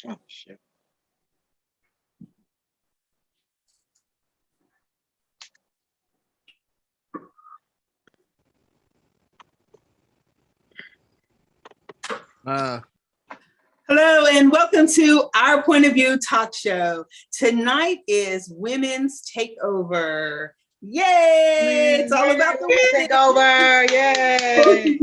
Oh, shit. Hello and welcome to Our Point of View talk show. Tonight is Women's Takeover. Yay! It's all about the Women's Takeover. Yay!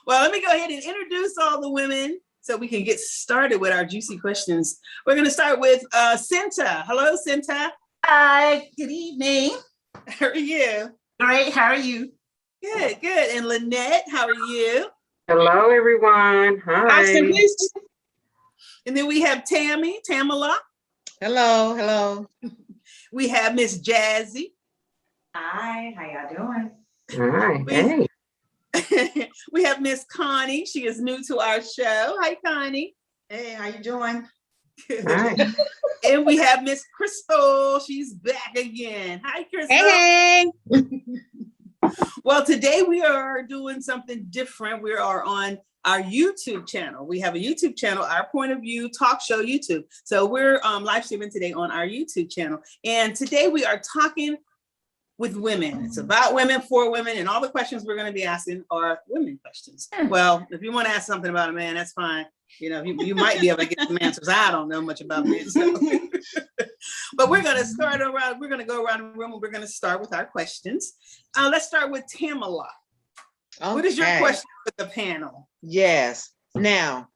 Well, let me go ahead and introduce all the women so we can get started with our juicy questions. We're going to start with Cinta. Hello, Cinta. Hi, good evening. How are you? Great, how are you? Good, good. And Lynette, how are you? Hello, everyone. Hi. And then we have Tamala. Hello, hello. We have Miss Jazzy. Hi, how y'all doing? Hi. Hey. We have Miss Connie. She is new to our show. Hi, Connie. Hey, how you doing? Hi. And we have Miss Crystal. She's back again. Hi, Crystal. Hey. Well, today we are doing something different. We are on our YouTube channel. We have a YouTube channel, Our Point of View Talk Show YouTube. So we're live streaming today on our YouTube channel. And today we are talking with women. It's about women, for women, and all the questions we're going to be asking are women questions. Well, if you want to ask something about a man, that's fine. You know, you might be able to get some answers. I don't know much about men. So. But we're going to start around, we're going to go around the room and we're going to start with our questions. Let's start with Tamala. Okay. What is your question for the panel? Yes. Now,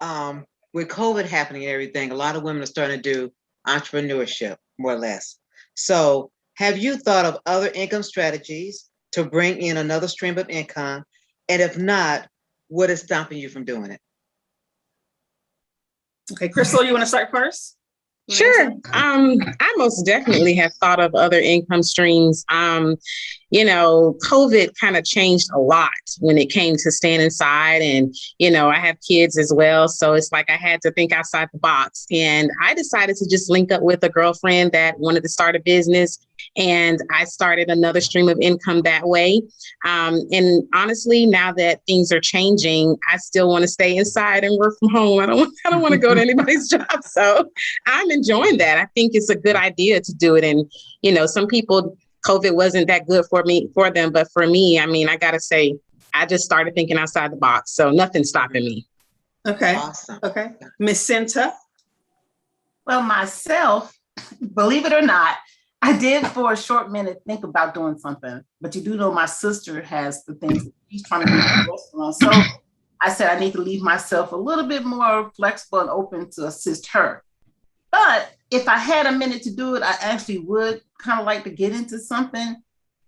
with COVID happening and everything, a lot of women are starting to do entrepreneurship, more or less. So have you thought of other income strategies to bring in another stream of income? And if not, what is stopping you from doing it? Okay, Crystal, you want to start first? Sure. I most definitely have thought of other income streams. You know, COVID kind of changed a lot when it came to staying inside, and, you know, I have kids as well. So it's like I had to think outside the box, and I decided to just link up with a girlfriend that wanted to start a business, and I started another stream of income that way. And honestly, now that things are changing, I still want to stay inside and work from home. I don't want to go to anybody's job. So I'm enjoying that. I think it's a good idea to do it. And, you know, some people, COVID wasn't that good for them. But for me, I mean, I got to say, I just started thinking outside the box. So nothing's stopping me. Okay. Awesome. Okay. Miss Cinta. Well, myself, believe it or not, I did for a short minute think about doing something, but you do know my sister has the things that she's trying to do in the restaurant. So I said I need to leave myself a little bit more flexible and open to assist her. But if I had a minute to do it, I actually would kind of like to get into something.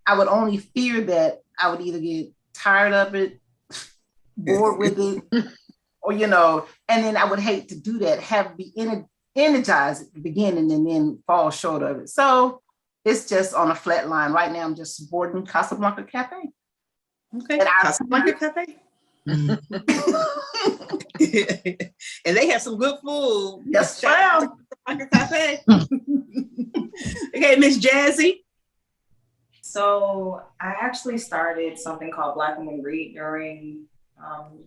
I would only fear that I would either get tired of it, bored with it, or, you know, and then I would hate to do that, be energized at the beginning and then fall short of it. So it's just on a flat line. Right now, I'm just supporting Casablanca Cafe. Okay, Casablanca Cafe. And they have some good food. Yes, ma'am. Casablanca Cafe. Okay, Miss Jazzy. So I actually started something called Black Women Read during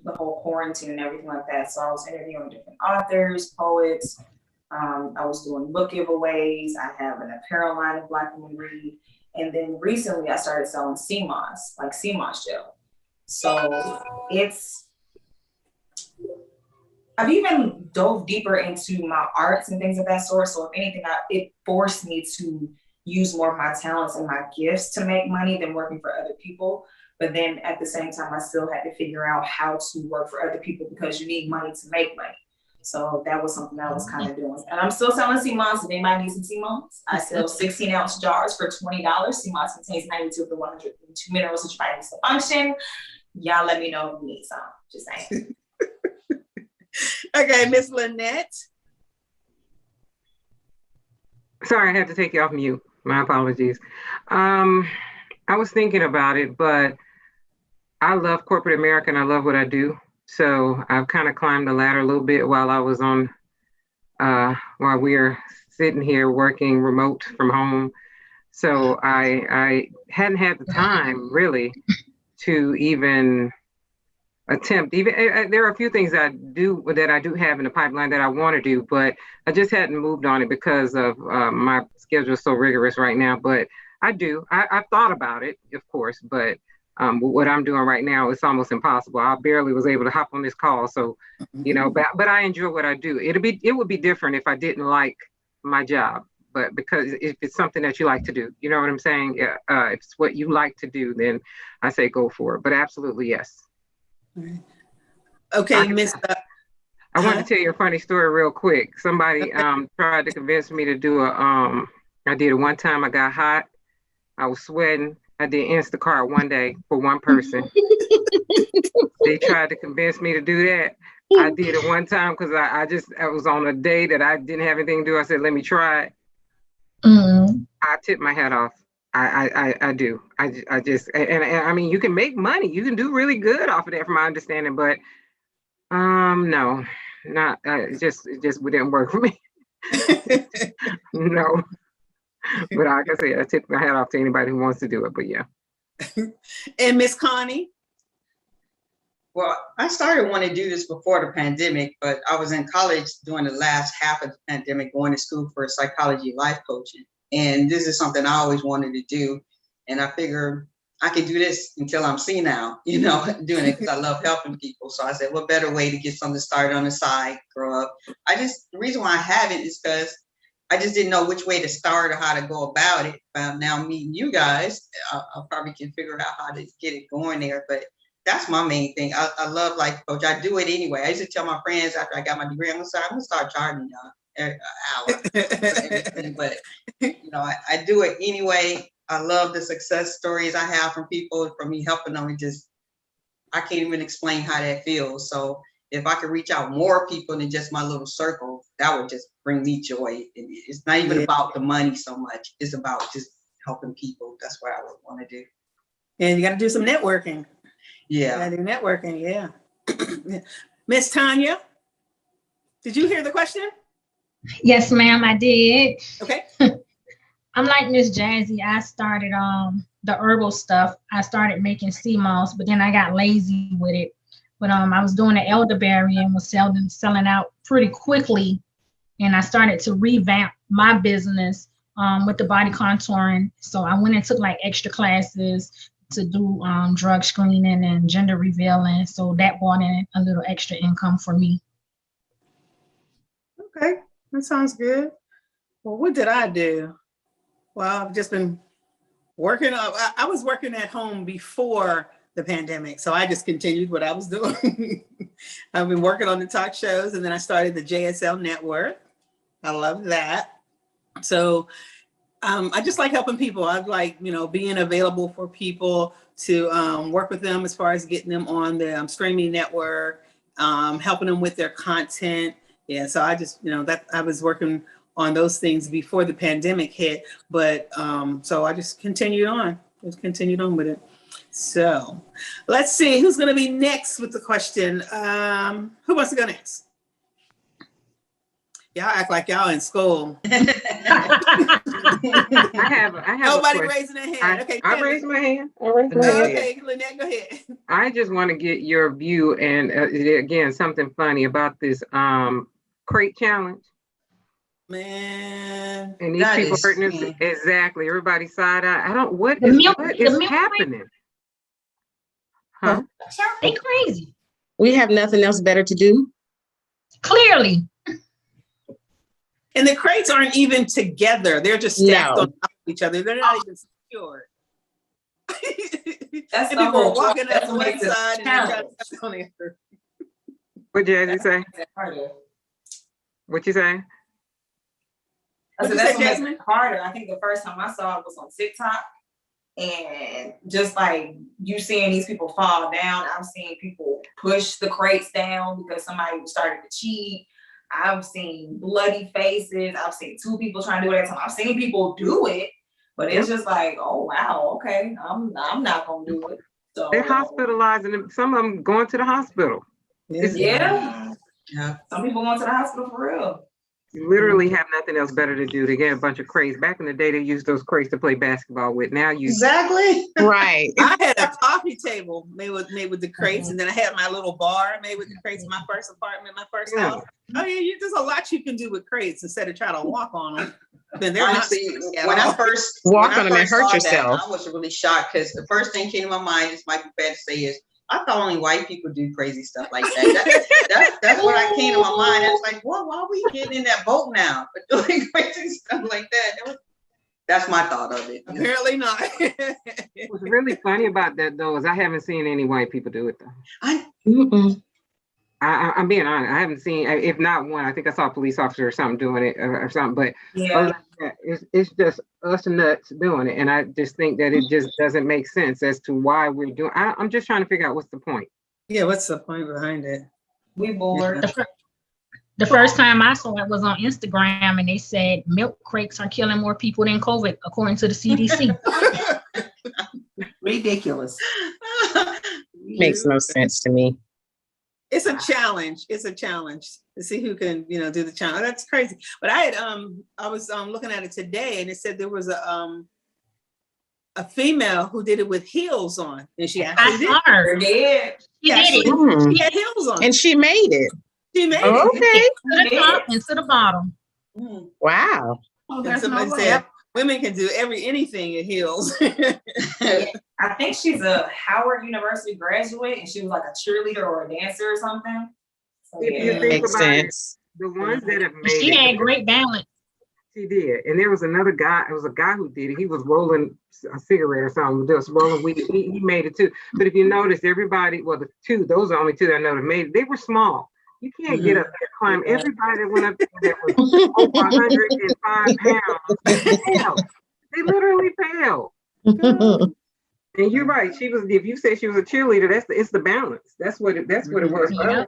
the whole quarantine and everything like that. So I was interviewing different authors, poets. I was doing book giveaways. I have an apparel line of Black Women Read. And then recently I started selling CMOS, like CMOS gel. So I've even dove deeper into my arts and things of that sort. So if anything, it forced me to use more of my talents and my gifts to make money than working for other people. But then at the same time, I still had to figure out how to work for other people because you need money to make money. So that was something I was kind of doing. And I'm still selling CMOS. If anybody needs some CMOS, I sell 16-ounce jars for $20. CMOS contains 92 of the 102 minerals that your body needs to function. Y'all let me know if you need some. Just saying. Okay, Miss Lynette. Sorry, I had to take you off mute. My apologies. I was thinking about it, but I love corporate America and I love what I do. So I've kind of climbed the ladder a little bit while I was while we're sitting here working remote from home. So I hadn't had the time really to even attempt. Even there are a few things I do have in the pipeline that I want to do, but I just hadn't moved on it because of my schedule is so rigorous right now. But I've thought about it, of course, but what I'm doing right now is almost impossible. I barely was able to hop on this call, so but I enjoy what I do. It would be different if I didn't like my job, but because if it's something that you like to do, you know what I'm saying? If it's what you like to do, then I say go for it. But absolutely yes. Okay, Miss. I want to tell you a funny story real quick. Somebody tried to convince me to do I did it one time. I got hot. I was sweating. I did Instacart one day for one person. They tried to convince me to do that. I did it one time because I was on a day that I didn't have anything to do. I said, let me try it. I tip my hat off. I do. I just, and I mean, you can make money. You can do really good off of that from my understanding, but no, not, it just didn't work for me. No. But like I said, I tip my hat off to anybody who wants to do it, but yeah. And Miss Connie? Well, I started wanting to do this before the pandemic, but I was in college during the last half of the pandemic, going to school for psychology life coaching. And this is something I always wanted to do. And I figured I could do this until I'm senile, doing it because I love helping people. So I said, what better way to get something started on the side, grow up? The reason why I haven't is because I just didn't know which way to start or how to go about it. Now meeting you guys, I probably can figure out how to get it going there. But that's my main thing. I love life coach. I do it anyway. I used to tell my friends after I got my degree, I'm gonna start charging y'all an hour for everything. But I do it anyway. I love the success stories I have from people, from me helping them. I can't even explain how that feels. So if I could reach out more people than just my little circle, that would just bring me joy. And it's not even about the money so much. It's about just helping people. That's what I would want to do. And you got to do some networking. Yeah. You got to do networking. Yeah. Miss Tanya, did you hear the question? Yes, ma'am, I did. Okay. I'm like Miss Jazzy. I started the herbal stuff. I started making sea moss, but then I got lazy with it. But I was doing the elderberry and was selling out pretty quickly. And I started to revamp my business with the body contouring. So I went and took like extra classes to do drug screening and gender revealing. So that brought in a little extra income for me. Okay, that sounds good. Well, what did I do? Well, I've just been working. I was working at home before the pandemic, so I just continued what I was doing. I've been working on the talk shows, and then I started the JSL Network. I love that. So I just like helping people. I like, being available for people to work with them as far as getting them on the streaming network, helping them with their content. Yeah, so I just, that I was working on those things before the pandemic hit, but so I just continued on with it. So let's see who's going to be next with the question. Who wants to go next? Y'all act like y'all in school. I have Nobody raising their hand. Okay, I raised my hand. Okay, Lynette, go ahead. I just want to get your view, and again, something funny about this crate challenge. Man, and these people hurting us. Exactly. Everybody side eye. What is happening? Huh? They crazy. We have nothing else better to do. Clearly. And the crates aren't even together. They're just stacked on top of each other. They're not even secured. That's and people are walking up to one side and they're trying to step on the other. What did you say? What you say? I said that's what makes it harder. I think the first time I saw it was on TikTok, and just like you seeing these people fall down, I'm seeing people push the crates down because somebody started to cheat. I've seen bloody faces. I've seen two people trying to do it at a time. I've seen people do it, but it's just like, oh wow, okay, I'm not gonna do it. So they're hospitalizing them. Some of them going to the hospital. Yeah. Some people going to the hospital for real. You literally have nothing else better to do to get a bunch of crates. Back in the day, they used those crates to play basketball with. Now you Exactly. Right. I had a coffee table made with the crates, and then I had my little bar made with the crates in my first apartment, my first Yeah. house. Oh yeah, there's a lot you can do with crates instead of trying to walk on them. Then they're not Honestly, sticky at when I all. first Walk when I on 'em and first hurt saw that, yourself. I was really shocked because the first thing came to my mind, this might be bad to say, is I thought only white people do crazy stuff like that. That's what I came to my mind. I was like, well, why are we getting in that boat now for doing crazy stuff like that? That's my thought of it. Apparently not. What's really funny about that though is I haven't seen any white people do it though. Mm-mm. I'm being honest. I haven't seen, if not one. I think I saw a police officer or something doing it or something. But Yeah. other than that, it's just us nuts doing it, and I just think that it just doesn't make sense as to why we're doing. I'm just trying to figure out what's the point. Yeah, what's the point behind it? We bored. The first time I saw it was on Instagram, and they said milk crates are killing more people than COVID, according to the CDC. Ridiculous. Makes no sense to me. It's a challenge. It's a challenge to see who can, do the challenge. That's crazy. But I was looking at it today, and it said there was a female who did it with heels on, and she actually I did. saw her. We did. She Yeah, did it. Mm. She had heels on. And she made it. She made Oh, it. okay. To the top and to the bottom. Mm. Wow. Oh, And there's no somebody way. said women can do anything in heels. I think she's a Howard University graduate, and she was like a cheerleader or a dancer or something. So, If you yeah. think Makes about it, sense. the ones that have made She it, had great balance. she did. And there was another guy, it was a guy who did it. He was rolling a cigarette or something, just rolling weed. He made it too. But if you notice, everybody, well, those are the only two that I know that made it. They were small. You can't get up there, climb. Everybody that went up there that was over 105 pounds fell. They literally fell. And you're right. She was. If you say she was a cheerleader, it's the balance. That's what it was. Yeah.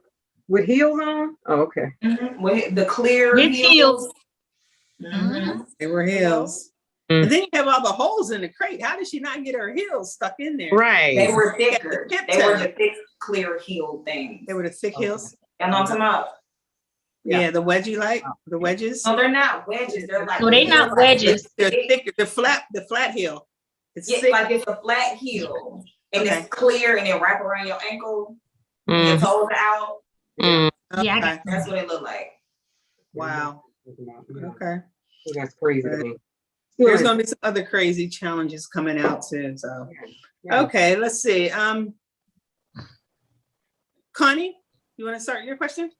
With heels on. Oh, okay. Mhm. With the clear With heels. heels. Mhm. They were heels. Mm. And then you have all the holes in the crate. How did she not get her heels stuck in there? They Right. were thicker. Yeah, They were the thick, clear heel things. They were the thick heels. Y'all know what I'm talking about? Yeah, the wedgie the wedges. No, they're not wedges. They're like. No, they not wedges. They're thicker. The flat heel. It's Yeah, thick. like it's a flat heel, and Okay. it's clear, and it wrap around your ankle. Your Mm, toes are out. mm. Yeah, I Okay. got That's what it looked like. Wow. Okay. That's crazy to me. There's gonna be some other crazy challenges coming out too. So Yeah. okay, let's see. Connie, you want to start your question?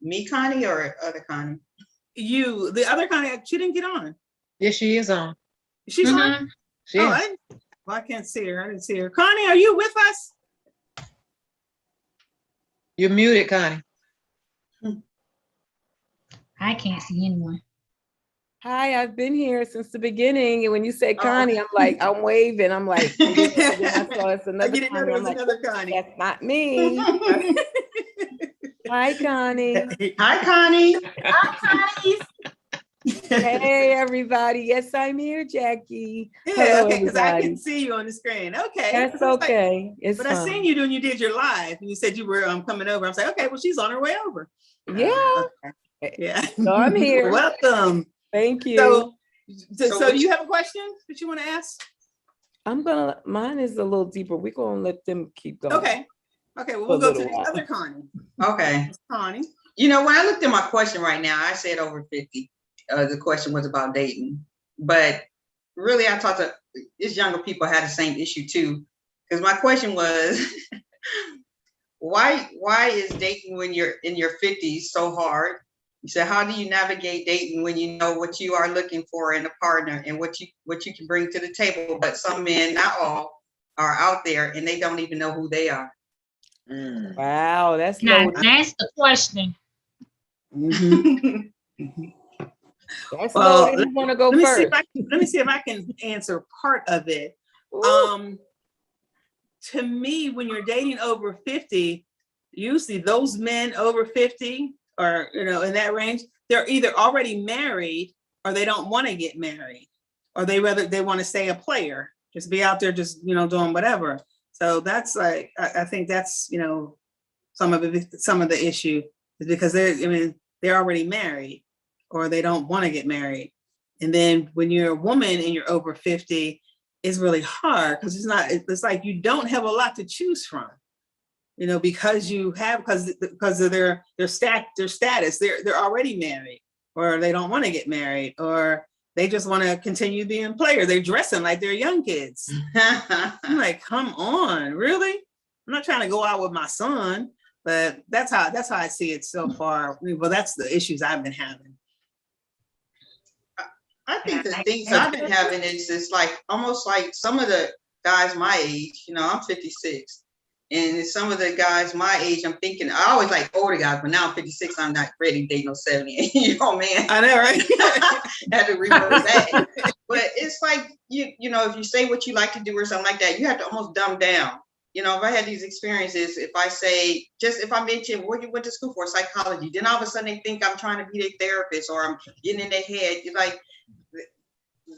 Me, Connie, or other Connie? You, the other Connie, she didn't get on. Yes, she is on. She's on. Mhm. She Oh, is. I can't see her. I didn't see her. Connie, are you with us? You're muted, Connie. I can't see anyone. Hi, I've been here since the beginning. And when you said Oh. Connie, I'm waving. I'm like, and then I saw it's I another didn't know Connie. there I'm was like, another Connie. that's not me. Hi, Connie. Hi, Connie. Hey, everybody. Yes, I'm here, Jackie. Yeah, Hello, okay, because I everybody. can see you on the screen. Okay. That's I was like- okay. It's But I fine. seen you when you did your live, and you said you were coming over. I was like, okay, well, she's on her way over. Yeah. Okay. Yeah. So I'm here. Welcome. Thank you. So do you have a question that you want to ask? Mine is a little deeper. We're gonna let them keep going. Okay. Okay, well, For we'll a go to little the while. other Connie. Okay. Connie. You know, when I looked at my question right now, I said over 50. The question was about dating. But really, I talked to these younger people had the same issue too. Because my question was, why is dating when you're in your 50s so hard? You said, how do you navigate dating when you know what you are looking for in a partner and what you can bring to the table? But some men, not all, are out there and they don't even know who they are. Mm. Wow, that's Now, loaded. that's the question. That's Well, loaded. You want to go Let me first? see if I can answer part of it. Ooh. To me, when you're dating over 50, usually those men over 50 or in that range, they're either already married or they don't want to get married, or they want to stay a player, just be out there just doing whatever. So that's like I think that's some of the issue is because they're already married or they don't want to get married. And then when you're a woman and you're over 50, it's really hard because it's like you don't have a lot to choose from, you know, because of their status, they're already married, or they don't want to get married, or they just want to continue being player. They're dressing like they're young kids. I'm like, come on, really? I'm not trying to go out with my son, but that's how I see it so far. Well, that's the issues I've been having. I think the things I've been having is it's like almost like some of the guys my age, you know, I'm 56. And some of the guys my age, I'm thinking, I always like older guys, but now I'm 56, I'm not ready to date no 78-year-old man. I know, right? Had to reverse that. But it's like, you know, if you say what you like to do or something like that, you have to almost dumb down. You know, if I had these experiences, if I say, just if I mention what you went to school for, psychology, then all of a sudden they think I'm trying to be their therapist or I'm getting in their head. You're like,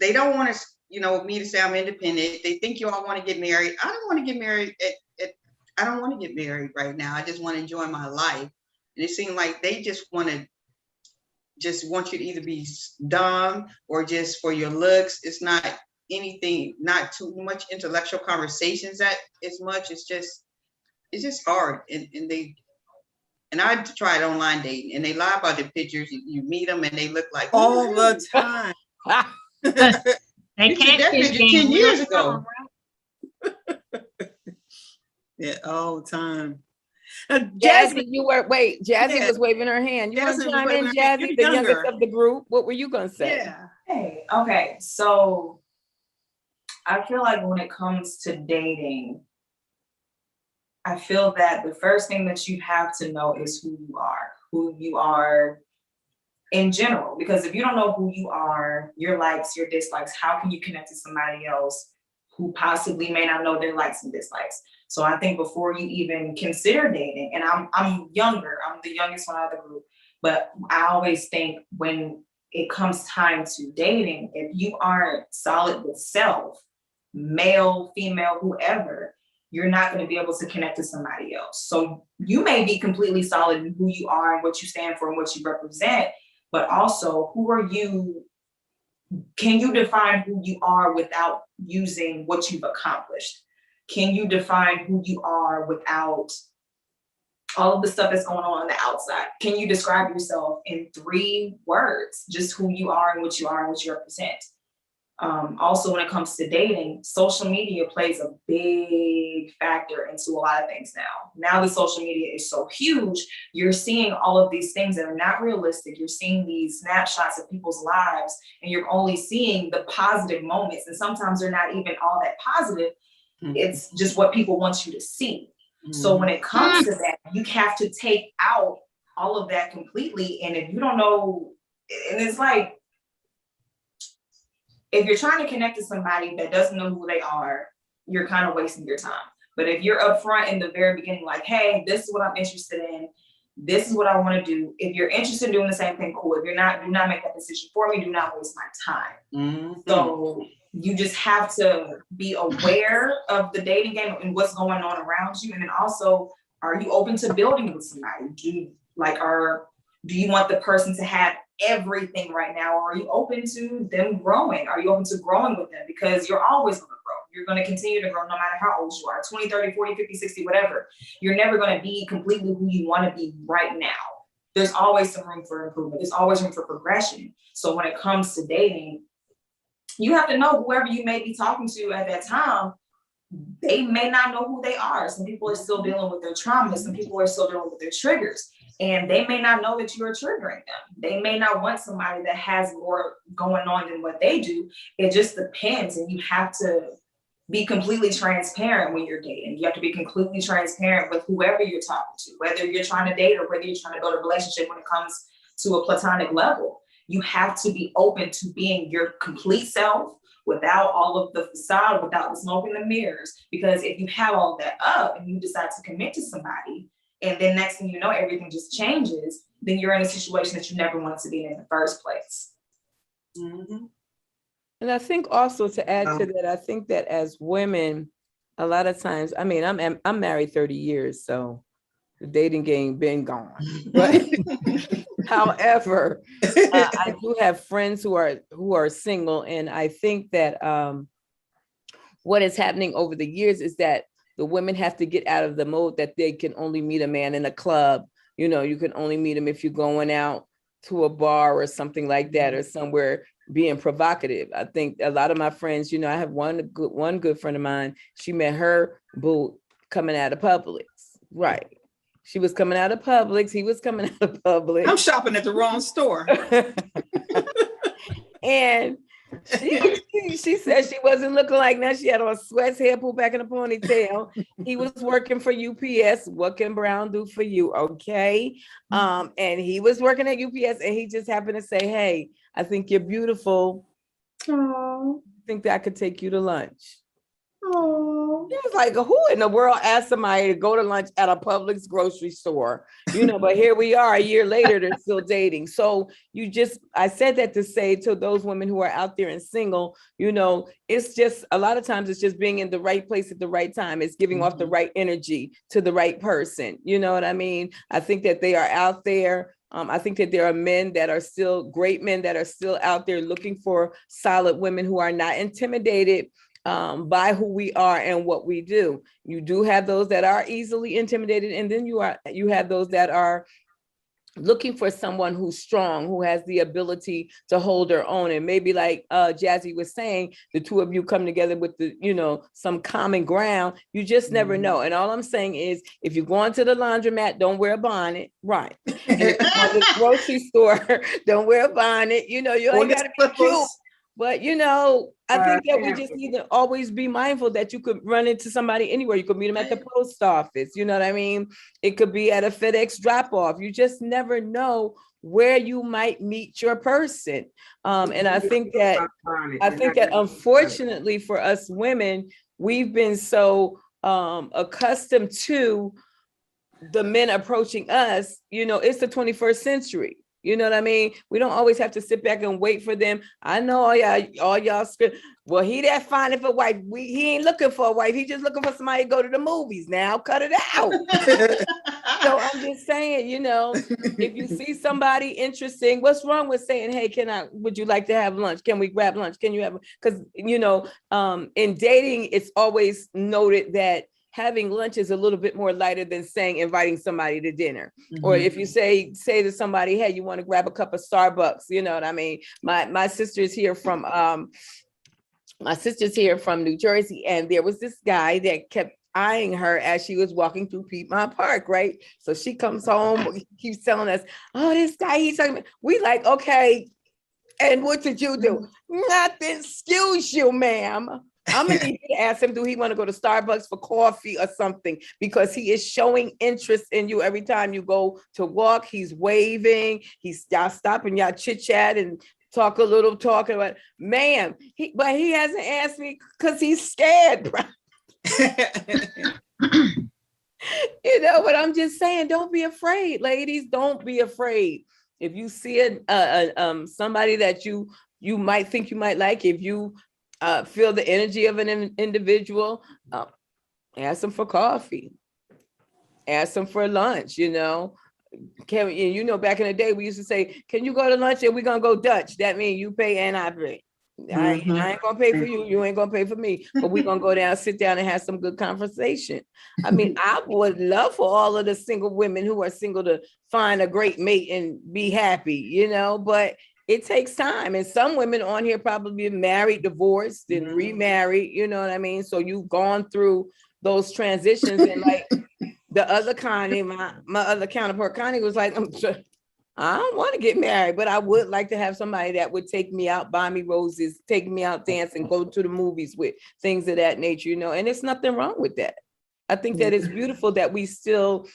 they don't want to, you know, me to say I'm independent. They think you all want to get married. I don't want to get married. I don't want to get married right now. I just want to enjoy my life. And it seemed like they just want you to either be dumb or just for your looks. It's not anything, not too much intellectual conversations that as much. It's just hard. And I tried online dating and they lie about their pictures. You meet them and they look like all the time. They can't that picture 10 years ago. Yeah, all the time. Jazzy, Jazzy Yeah. was waving her hand. You want Jazzy to was chime in, waving her hand. Jazzy, You're the younger. youngest of the group? What were you gonna say? Yeah. Hey, okay. So I feel like when it comes to dating, I feel that the first thing that you have to know is who you are in general. Because if you don't know who you are, your likes, your dislikes, how can you connect to somebody else who possibly may not know their likes and dislikes? So I think before you even consider dating, and I'm younger, I'm the youngest one out of the group, but I always think when it comes time to dating, if you aren't solid with self, male, female, whoever, you're not going to be able to connect to somebody else. So you may be completely solid in who you are and what you stand for and what you represent, but also who are you? Can you define who you are without using what you've accomplished? Can you define who you are without all of the stuff that's going on the outside? Can you describe yourself in 3 words, just who you are and what you are and what you represent? Also, when it comes to dating, social media plays a big factor into a lot of things now. Now that social media is so huge, you're seeing all of these things that are not realistic. You're seeing these snapshots of people's lives, and you're only seeing the positive moments. And sometimes they're not even all that positive. Mm-hmm. It's just what people want you to see. Mm-hmm. So when it comes to that, you have to take out all of that completely. And if you don't know, and it's like, if you're trying to connect to somebody that doesn't know who they are, you're kind of wasting your time. But if you're upfront in the very beginning, like, hey, this is what I'm interested in, this is what I want to do. If you're interested in doing the same thing, cool. If you're not, do not make that decision for me. Do not waste my time. Mm-hmm. So you just have to be aware of the dating game and what's going on around you. And then also, are you open to building with somebody? Do you want the person to have everything right now? Or are you open to them growing? Are you open to growing with them? Because you're always going to grow. You're going to continue to grow no matter how old you are, 20, 30, 40, 50, 60, whatever. You're never going to be completely who you want to be right now. There's always some room for improvement. There's always room for progression. So when it comes to dating, you have to know whoever you may be talking to at that time, they may not know who they are. Some people are still dealing with their traumas. Some people are still dealing with their triggers. And they may not know that you are triggering them. They may not want somebody that has more going on than what they do. It just depends. And you have to be completely transparent when you're dating. You have to be completely transparent with whoever you're talking to, whether you're trying to date or whether you're trying to build a relationship when it comes to a platonic level. You have to be open to being your complete self without all of the facade, without the smoke and the mirrors. Because if you have all that up and you decide to commit to somebody, and then next thing you know, everything just changes, then you're in a situation that you never wanted to be in the first place. Mm-hmm. And I think also to add to that, I think that as women, a lot of times, I mean, I'm married 30 years, so the dating game been gone. But however, I do have friends who are single, and I think that what is happening over the years is that the women have to get out of the mode that they can only meet a man in a club. You know, you can only meet him if you're going out to a bar or something like that, or somewhere being provocative. I think a lot of my friends, you know, I have one good friend of mine. She met her boo coming out of Publix, right? She was coming out of Publix. He was coming out of Publix. I'm shopping at the wrong store. And she said she wasn't looking like that. She had on sweats, hair pulled back in a ponytail. He was working for UPS. What can Brown do for you? Okay. And he was working at UPS, and he just happened to say, hey, I think you're beautiful. Oh, I think that I could take you to lunch. Oh, he was like, who in the world asked somebody to go to lunch at a Publix grocery store? You know, but here we are a year later, they're still dating. So I said that to say to those women who are out there and single, you know, it's just a lot of times it's just being in the right place at the right time. It's giving off the right energy to the right person. You know what I mean? I think that they are out there. I think that there are men that are still great men that are still out there looking for solid women who are not intimidated by who we are and what we do. You do have those that are easily intimidated, and then you have those that are looking for someone who's strong, who has the ability to hold their own. And maybe like Jazzy was saying, the two of you come together with some common ground. You just never know. And all I'm saying is, if you're going to the laundromat, don't wear a bonnet, right? And if you're going to the grocery store, don't wear a bonnet. You know, you ain't got to be cute. But, you know, I think that we just need to always be mindful that you could run into somebody anywhere. You could meet them at the post office. You know what I mean? It could be at a FedEx drop off. You just never know where you might meet your person. And I think that unfortunately for us women, we've been so accustomed to the men approaching us. You know, it's the 21st century. You know what I mean? We don't always have to sit back and wait for them. I know all y'all script. Well, he that finding for wife. He ain't looking for a wife. He just looking for somebody to go to the movies. Now cut it out. So I'm just saying, you know, if you see somebody interesting, what's wrong with saying, hey, would you like to have lunch? Can we grab lunch? Can you have, because, you know, in dating, it's always noted that having lunch is a little bit more lighter than saying inviting somebody to dinner. Mm-hmm. Or if you say to somebody, hey, you want to grab a cup of Starbucks, you know what I mean? My sister's here from New Jersey, and there was this guy that kept eyeing her as she was walking through Piedmont Park, right? So she comes home, keeps telling us, oh, this guy, he's talking about, we like, okay, and what did you do? Nothing, excuse you, ma'am. I'm gonna need you to ask him, do he want to go to Starbucks for coffee or something? Because he is showing interest in you every time you go to walk. He's waving, y'all stopping, y'all chit chat and talking about, ma'am, but he hasn't asked me because he's scared, bro. You know, but I'm just saying, don't be afraid, ladies. Don't be afraid. If you see somebody that you might think you might like, if you feel the energy of an individual, ask them for coffee, ask them for lunch. You know, back in the day we used to say, can you go to lunch and we're gonna go Dutch? That means you pay and I pay. I ain't gonna pay for you, you ain't gonna pay for me, but we're gonna go down, sit down and have some good conversation. I mean, I would love for all of the single women who are single to find a great mate and be happy, you know, but it takes time. And some women on here probably been married, divorced, and remarried, you know what I mean? So you've gone through those transitions. And like the other Connie, my other counterpart, Connie was like, I don't want to get married, but I would like to have somebody that would take me out, buy me roses, take me out dancing, go to the movies with, things of that nature, you know, and there's nothing wrong with that. I think that it's beautiful that we still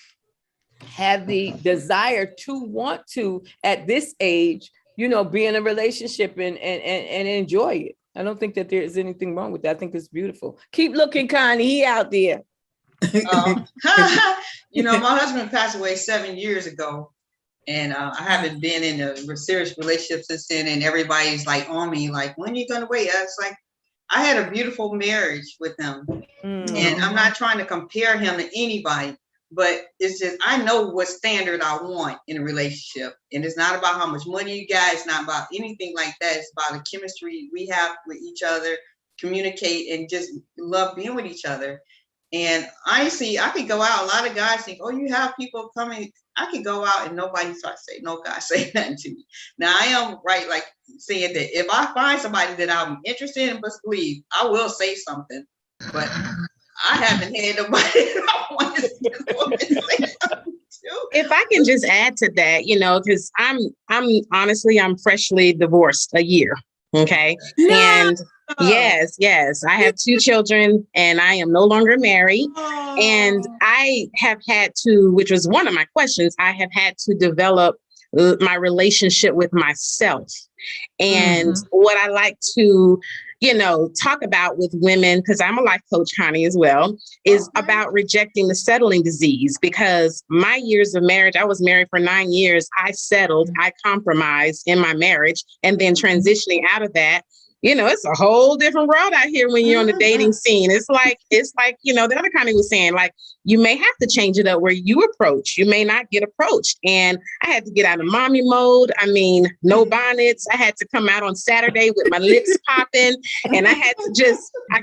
have the desire to want to, at this age, you know, be in a relationship and enjoy it. I don't think that there is anything wrong with that. I think it's beautiful. Keep looking, Connie, he out there. You know, my husband passed away 7 years ago. And I haven't been in a serious relationship since then. And everybody's like on me, like, when are you going to wait? I was like, I had a beautiful marriage with him. And I'm not trying to compare him to anybody, but it's just, I know what standard I want in a relationship. And it's not about how much money you got. It's not about anything like that. It's about the chemistry we have with each other, communicate, and just love being with each other. And honestly, I could go out. A lot of guys think, oh, you have people coming. I could go out and nobody starts saying, no guy say nothing to me. Now I am right, like saying that if I find somebody that I'm interested in, best believe I will say something. But I haven't had nobody that I want to say something to. If I can just add to that, because I'm honestly, I'm freshly divorced a year. Okay. No. And yes, I have 2 children and I am no longer married. And I have had to, which was one of my questions, I have had to develop my relationship with myself. And what I like to, talk about with women, because I'm a life coach, Connie, as well, is about rejecting the settling disease. Because my years of marriage, I was married for 9 years. I settled, I compromised in my marriage, and then transitioning out of that. It's a whole different world out here when you're on the dating scene. It's like, the other Connie was saying, like, you may have to change it up where you approach. You may not get approached. And I had to get out of mommy mode. I mean, no bonnets. I had to come out on Saturday with my lips popping. And I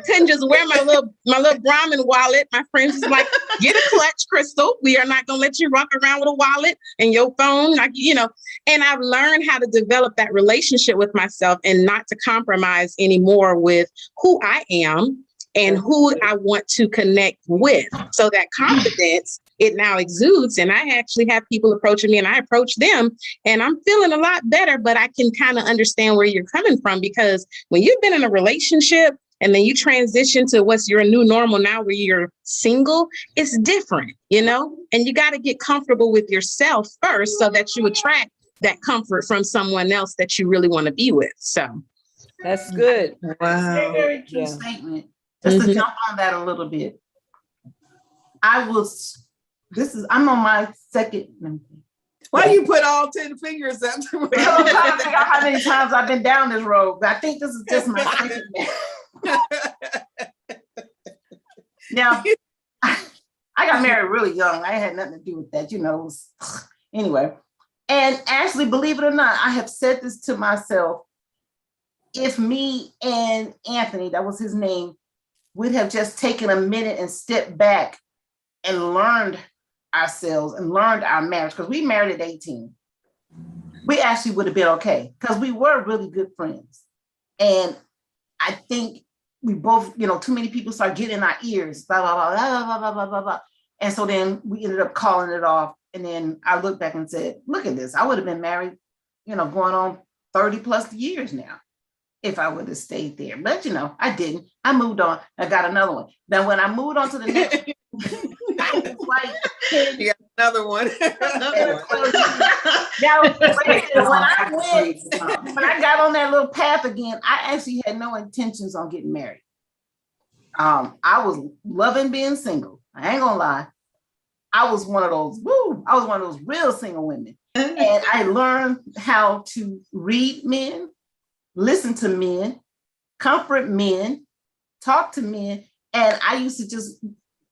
couldn't just wear my little Brahmin wallet. My friends was like, get a clutch, Crystal. We are not going to let you walk around with a wallet and your phone, and I've learned how to develop that relationship with myself and not to compromise anymore with who I am and who I want to connect with. So that confidence, it now exudes. And I actually have people approaching me and I approach them and I'm feeling a lot better, but I can kind of understand where you're coming from, because when you've been in a relationship and then you transition to what's your new normal now where you're single, it's different, and you got to get comfortable with yourself first so that you attract that comfort from someone else that you really want to be with. So that's good. Wow. Very true statement. Just to jump on that a little bit. I'm on my second. Why you put all 10 fingers up? Because I'm trying to figure out how many times I've been down this road. I think this is just my second. Now, I got married really young. I had nothing to do with that, anyway. And actually, believe it or not, I have said this to myself. If me and Anthony, that was his name, would have just taken a minute and stepped back and learned ourselves and learned our marriage, because we married at 18, we actually would have been okay, because we were really good friends. And I think we both, too many people started getting in our ears, blah, blah, blah, blah, blah, blah, blah, blah, blah. And so then we ended up calling it off. And then I looked back and said, look at this. I would have been married, going on 30 plus years now if I would have stayed there. But, I didn't. I moved on. I got another one. Then when I moved on to the next I was like, you got another one. Now, when I got on that little path again, I actually had no intentions on getting married. I was loving being single. I ain't gonna lie. I was one of those real single women. And I learned how to read men, listen to men, comfort men, talk to men. And I used to just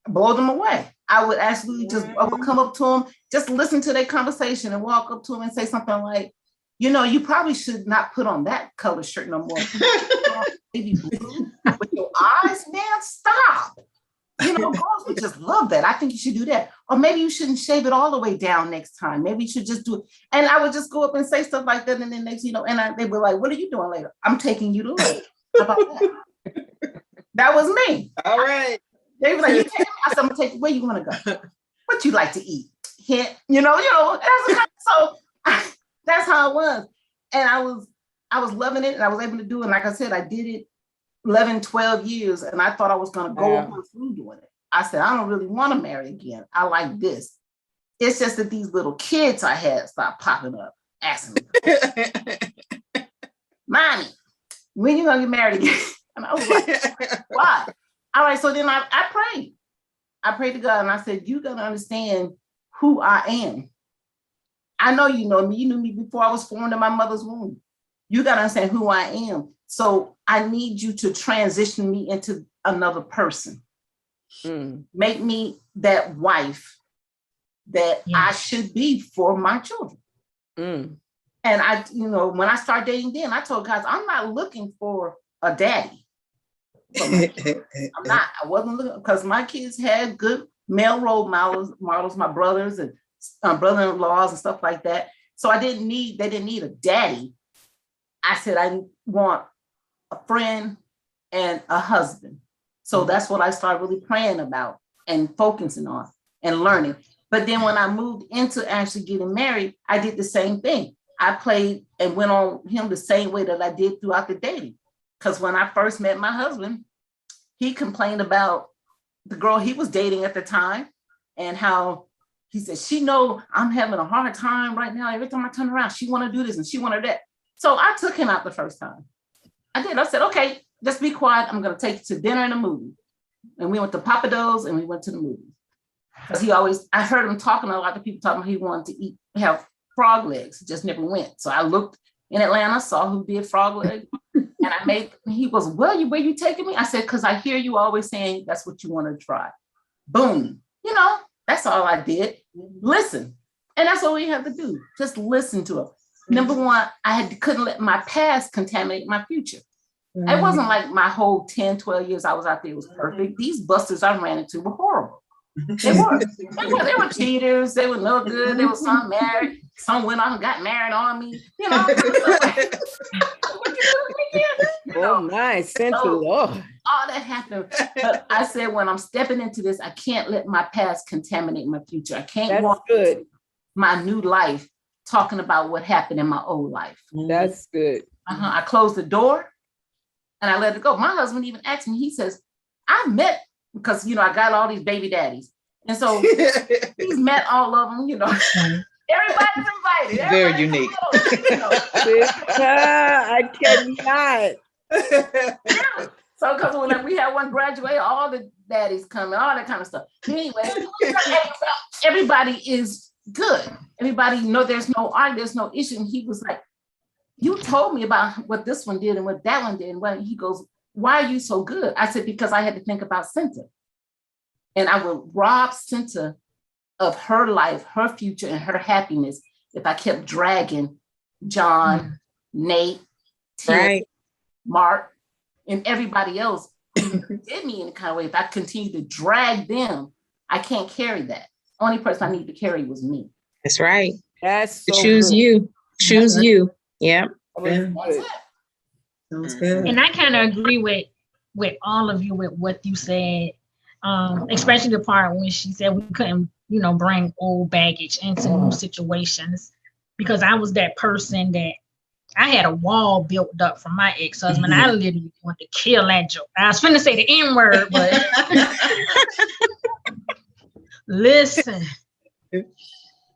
blow them away. I would absolutely I would come up to them, just listen to their conversation and walk up to them and say something like, you probably should not put on that color shirt no more. Baby blue with your eyes, man, stop. Girls would just love that. I think you should do that. Or maybe you shouldn't shave it all the way down next time. Maybe you should just do it. And I would just go up and say stuff like that. And then next, they were like, what are you doing later? I'm taking you to lunch. How about that? That was me. All right. They were like, you taking me? I said, I'm gonna take you. Where you want to go? What you like to eat? Hint, so that's how it was. And I was loving it and I was able to do it. And like I said, I did it 11, 12 years, and I thought I was going to go on through doing it. I said, I don't really want to marry again. I like this. It's just that these little kids I had start popping up, asking me, Mommy, when you going to get married again? And I was like, why? All right, so then I prayed. I prayed to God, and I said, you got to understand who I am. I know you know me. You knew me before I was formed in my mother's womb. You got to understand who I am. So I need you to transition me into another person. Make me that wife that Yeah. I should be for my children. Mm. And I, when I started dating then, I told guys, I'm not looking for a daddy. For my kids. I wasn't looking, because my kids had good male role models, my brothers and brother-in-laws and stuff like that. So they didn't need a daddy. I said, I want a friend and a husband. So that's what I started really praying about and focusing on and learning. But then when I moved into actually getting married, I did the same thing. I played and went on him the same way that I did throughout the dating. Because when I first met my husband, he complained about the girl he was dating at the time and how he said, she know I'm having a hard time right now. Every time I turn around, she want to do this and she wanted that. So I took him out the first time. I did. I said, okay, just be quiet. I'm going to take you to dinner and a movie. And we went to Papa Do's and we went to the movie. Because I heard him talking, a lot of people talking, he wanted to have frog legs. He just never went. So I looked in Atlanta, saw who did frog legs. And he goes, where you taking me? I said, because I hear you always saying that's what you want to try. Boom. That's all I did. Listen. And that's all we have to do. Just listen to it. Number one, couldn't let my past contaminate my future. It wasn't like my whole 10, 12 years I was out there was perfect. These busters I ran into were horrible. They were cheaters. They were no good. There was some married. Some went on and got married on me. Oh my, central Lord. All that happened. But I said, when I'm stepping into this, I can't let my past contaminate my future. I can't walk into my new life talking about what happened in my old life. That's good. I closed the door and I let it go. My husband even asked me, he says, because, I got all these baby daddies. And so he's met all of them, Everybody's invited. Very unique. I cannot. Yeah. So because when we had one graduate, all the daddies coming, all that kind of stuff. Anyway, everybody is good. Everybody there's no art, there's no issue. And he was like, you told me about what this one did and what that one did. And when he goes, why are you so good? I said, because I had to think about Cinta. And I would rob Cinta of her life, her future, and her happiness if I kept dragging John, Nate, Tim, Mark, and everybody else who did me in a kind of way. If I continue to drag them, I can't carry that. Only person I need to carry was me. That's right. That's so choose good. you. Choose you. Yeah. That's it. Sounds good. And I kind of agree with all of you with what you said, especially the part when she said we couldn't, bring old baggage into new situations, because I was that person that I had a wall built up from my ex-husband. I literally wanted to kill that joke. I was finna say the N-word, but listen,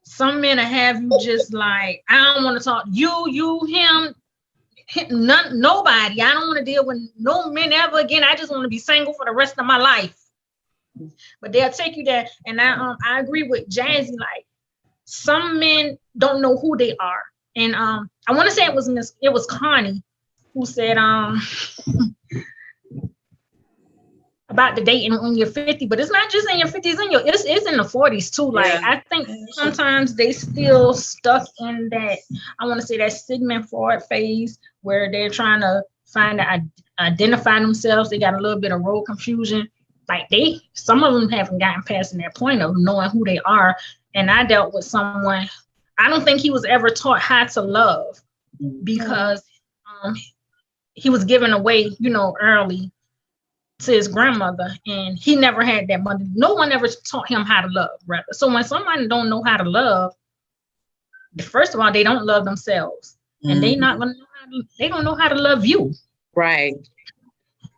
some men will have you just like, I don't want to talk, you, him, nobody. I don't want to deal with no men ever again. I just want to be single for the rest of my life. But they'll take you there. And I agree with Jazzy, like some men don't know who they are. And I want to say it was Connie who said about the dating when you're 50, but it's not just in your 50s, it's in the 40s too. Like I think sometimes they still stuck in that, I want to say that Sigmund Freud phase where they're trying to identify themselves. They got a little bit of role confusion. Like some of them haven't gotten past that point of knowing who they are. And I dealt with someone, I don't think he was ever taught how to love, because he was given away, early to his grandmother, and he never had that mother. No one ever taught him how to love, rather. So when somebody don't know how to love, first of all, they don't love themselves, and they don't know how to love you. Right.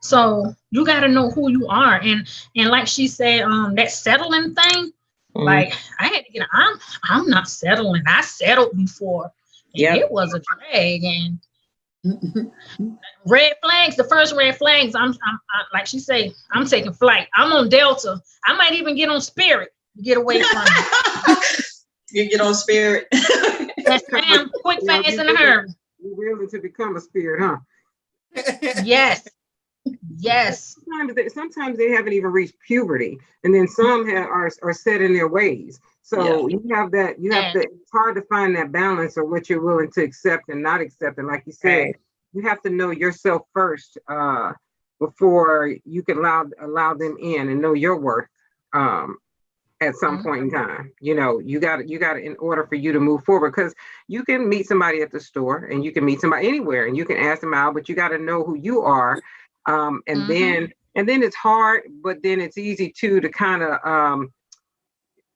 So you got to know who you are, and like she said, that settling thing. Like I had to get. I'm not settling. I settled before. And it was a drag, and red flags. The first red flags. I'm like she say. I'm taking flight. I'm on Delta. I might even get on Spirit. Get away from it. You get on Spirit. Yes, ma'am. Quick, fast, and a hurry. You're willing to become a spirit, huh? Yes. Yes. Sometimes they haven't even reached puberty, and then some are set in their ways. So you have that. You have to. It's hard to find that balance of what you're willing to accept and not accept. And like you said, Right. you have to know yourself first before you can allow them in and know your worth. At some point in time, you got in order for you to move forward, because you can meet somebody at the store and you can meet somebody anywhere and you can ask them out, but you got to know who you are. And then it's hard, but then it's easy too to kind of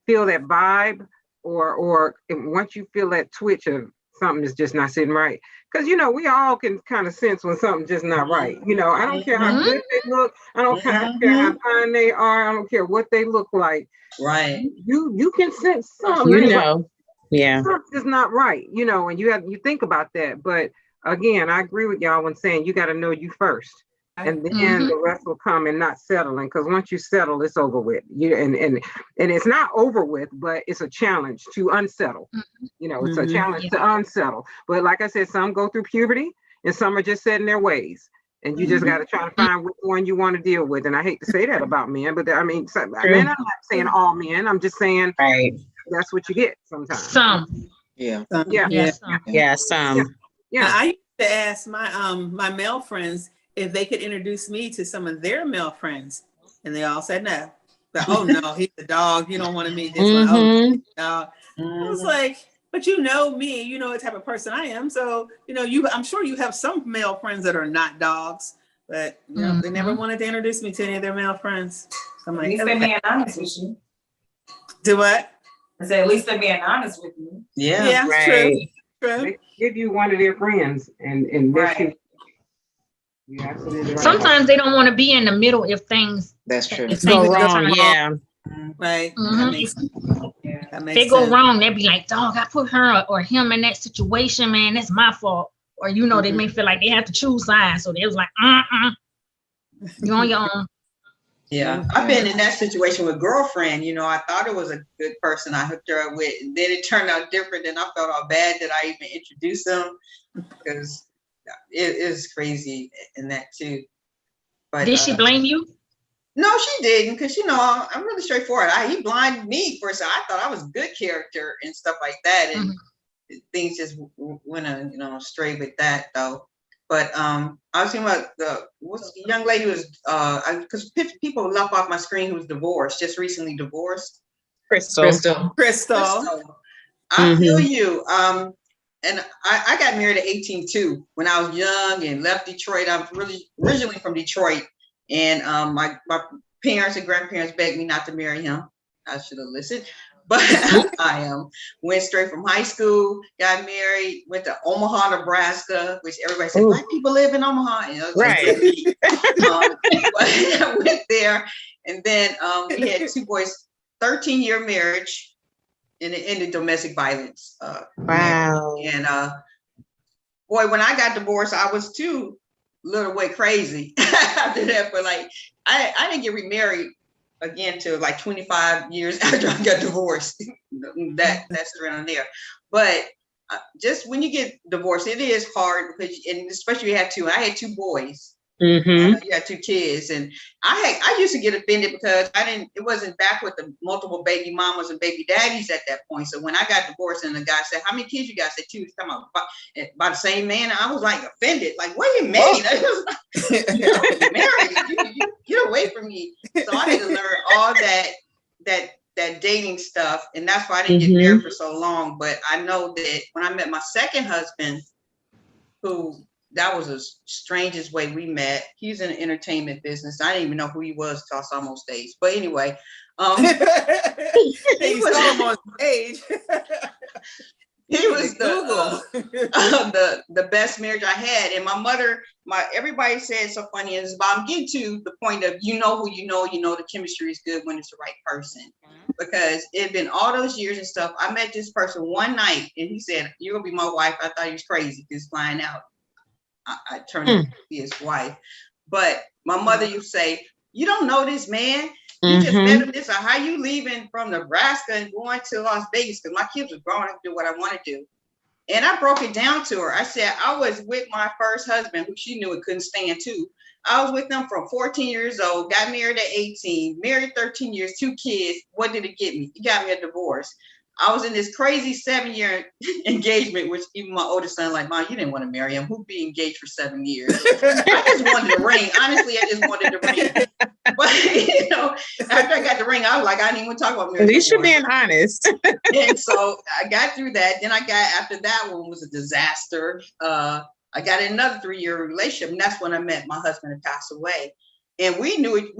feel that vibe, or once you feel that twitch of something is just not sitting right. Because we all can kind of sense when something's just not right. I don't care how good they look, I don't care how fine they are, I don't care what they look like. Right. You can sense something. Yeah. Something's not right, and you think about that. But again, I agree with y'all when saying you got to know you first. And then the rest will come, and not settling, because once you settle, it's over with. And it's not over with, but it's a challenge to unsettle. It's a challenge to unsettle. But like I said, some go through puberty, and some are just set in their ways. And you just got to try to find which one you want to deal with. And I hate to say that about men, but I mean, I'm not saying all men. I'm just saying that's what you get sometimes. Some. Yeah. Yeah. Some. Yeah. I used to ask my male friends if they could introduce me to some of their male friends, and they all said no. Like, oh no, he's a dog. You don't want to meet this one. Oh, no. I was like, but me, you know what type of person I am. So, I'm sure you have some male friends that are not dogs, but they never wanted to introduce me to any of their male friends. So I'm like, at least they're being honest with you. Do what? I said, at least they're being honest with you. Yeah, right. True. They give you one of their friends, and Right. you're absolutely right. Sometimes they don't want to be in the middle if things That's true. Go wrong. Yeah. Right. That makes sense. That makes they go sense. wrong, they'll be like, dog, I put her or him in that situation, man. That's my fault. Or they may feel like they have to choose sides. So they was like, you're on your own. Yeah, I've been in that situation with girlfriend. I thought it was a good person I hooked her up with, and then it turned out different. And I felt all bad that I even introduced them, because it is crazy in that too. But Did she blame you? No, she didn't, because I'm really straightforward. He blinded me for so I thought I was good character and stuff like that, and things just went astray with that though. But I was thinking about the young lady who was because people left off my screen who was divorced, just recently divorced. Crystal. I feel you. And I got married at 18 too, when I was young and left Detroit. I'm really originally from Detroit, and my parents and grandparents begged me not to marry him. I should have listened. But I went straight from high school, got married, went to Omaha, Nebraska, which everybody said, Black people live in Omaha. Right. I went there, and then we had two boys, 13-year marriage, and it ended domestic violence. Wow. And boy, when I got divorced, I was too little way crazy after that. But I didn't get remarried again till 25 years after I got divorced. That's around there. But just when you get divorced, it is hard, because, and especially I had two boys. You had two kids, and I used to get offended because it wasn't back with the multiple baby mamas and baby daddies at that point. So when I got divorced and the guy said, how many kids you got? I said, two. He's talking about by the same man. I was offended. Wait a minute. You're married. You get away from me. So I had to learn all that dating stuff. And that's why I didn't get married for so long. But I know that when I met my second husband, that was the strangest way we met. He's in the entertainment business. I didn't even know who he was till I saw him on stage. But anyway, he was on stage. He was the best marriage I had. And my mother, everybody said it's so funny, is I'm getting to the point of who the chemistry is good when it's the right person. Because it had been all those years and stuff. I met this person one night, and he said, "You're gonna be my wife." I thought he was crazy, because flying out. I turned out to be his wife. But my mother used to say, "You don't know this man. You just met him this. How you leaving from Nebraska and going to Las Vegas?" Because my kids was growing up to do what I want to do. And I broke it down to her. I said, I was with my first husband, who she knew it couldn't stand too. I was with them from 14 years old, got married at 18, married 13 years, 2 kids. What did it get me? It got me a divorce. I was in this crazy 7-year engagement, which even my oldest son, like, Mom, you didn't want to marry him. Who'd be engaged for 7 years? I just wanted the ring. Honestly, I just wanted the ring. But, you know, after I got the ring, I was like, I didn't even want to talk about marriage. At least you're being honest. And so I got through that. Then after that one was a disaster. I got in another 3-year relationship, and that's when I met my husband and passed away. And we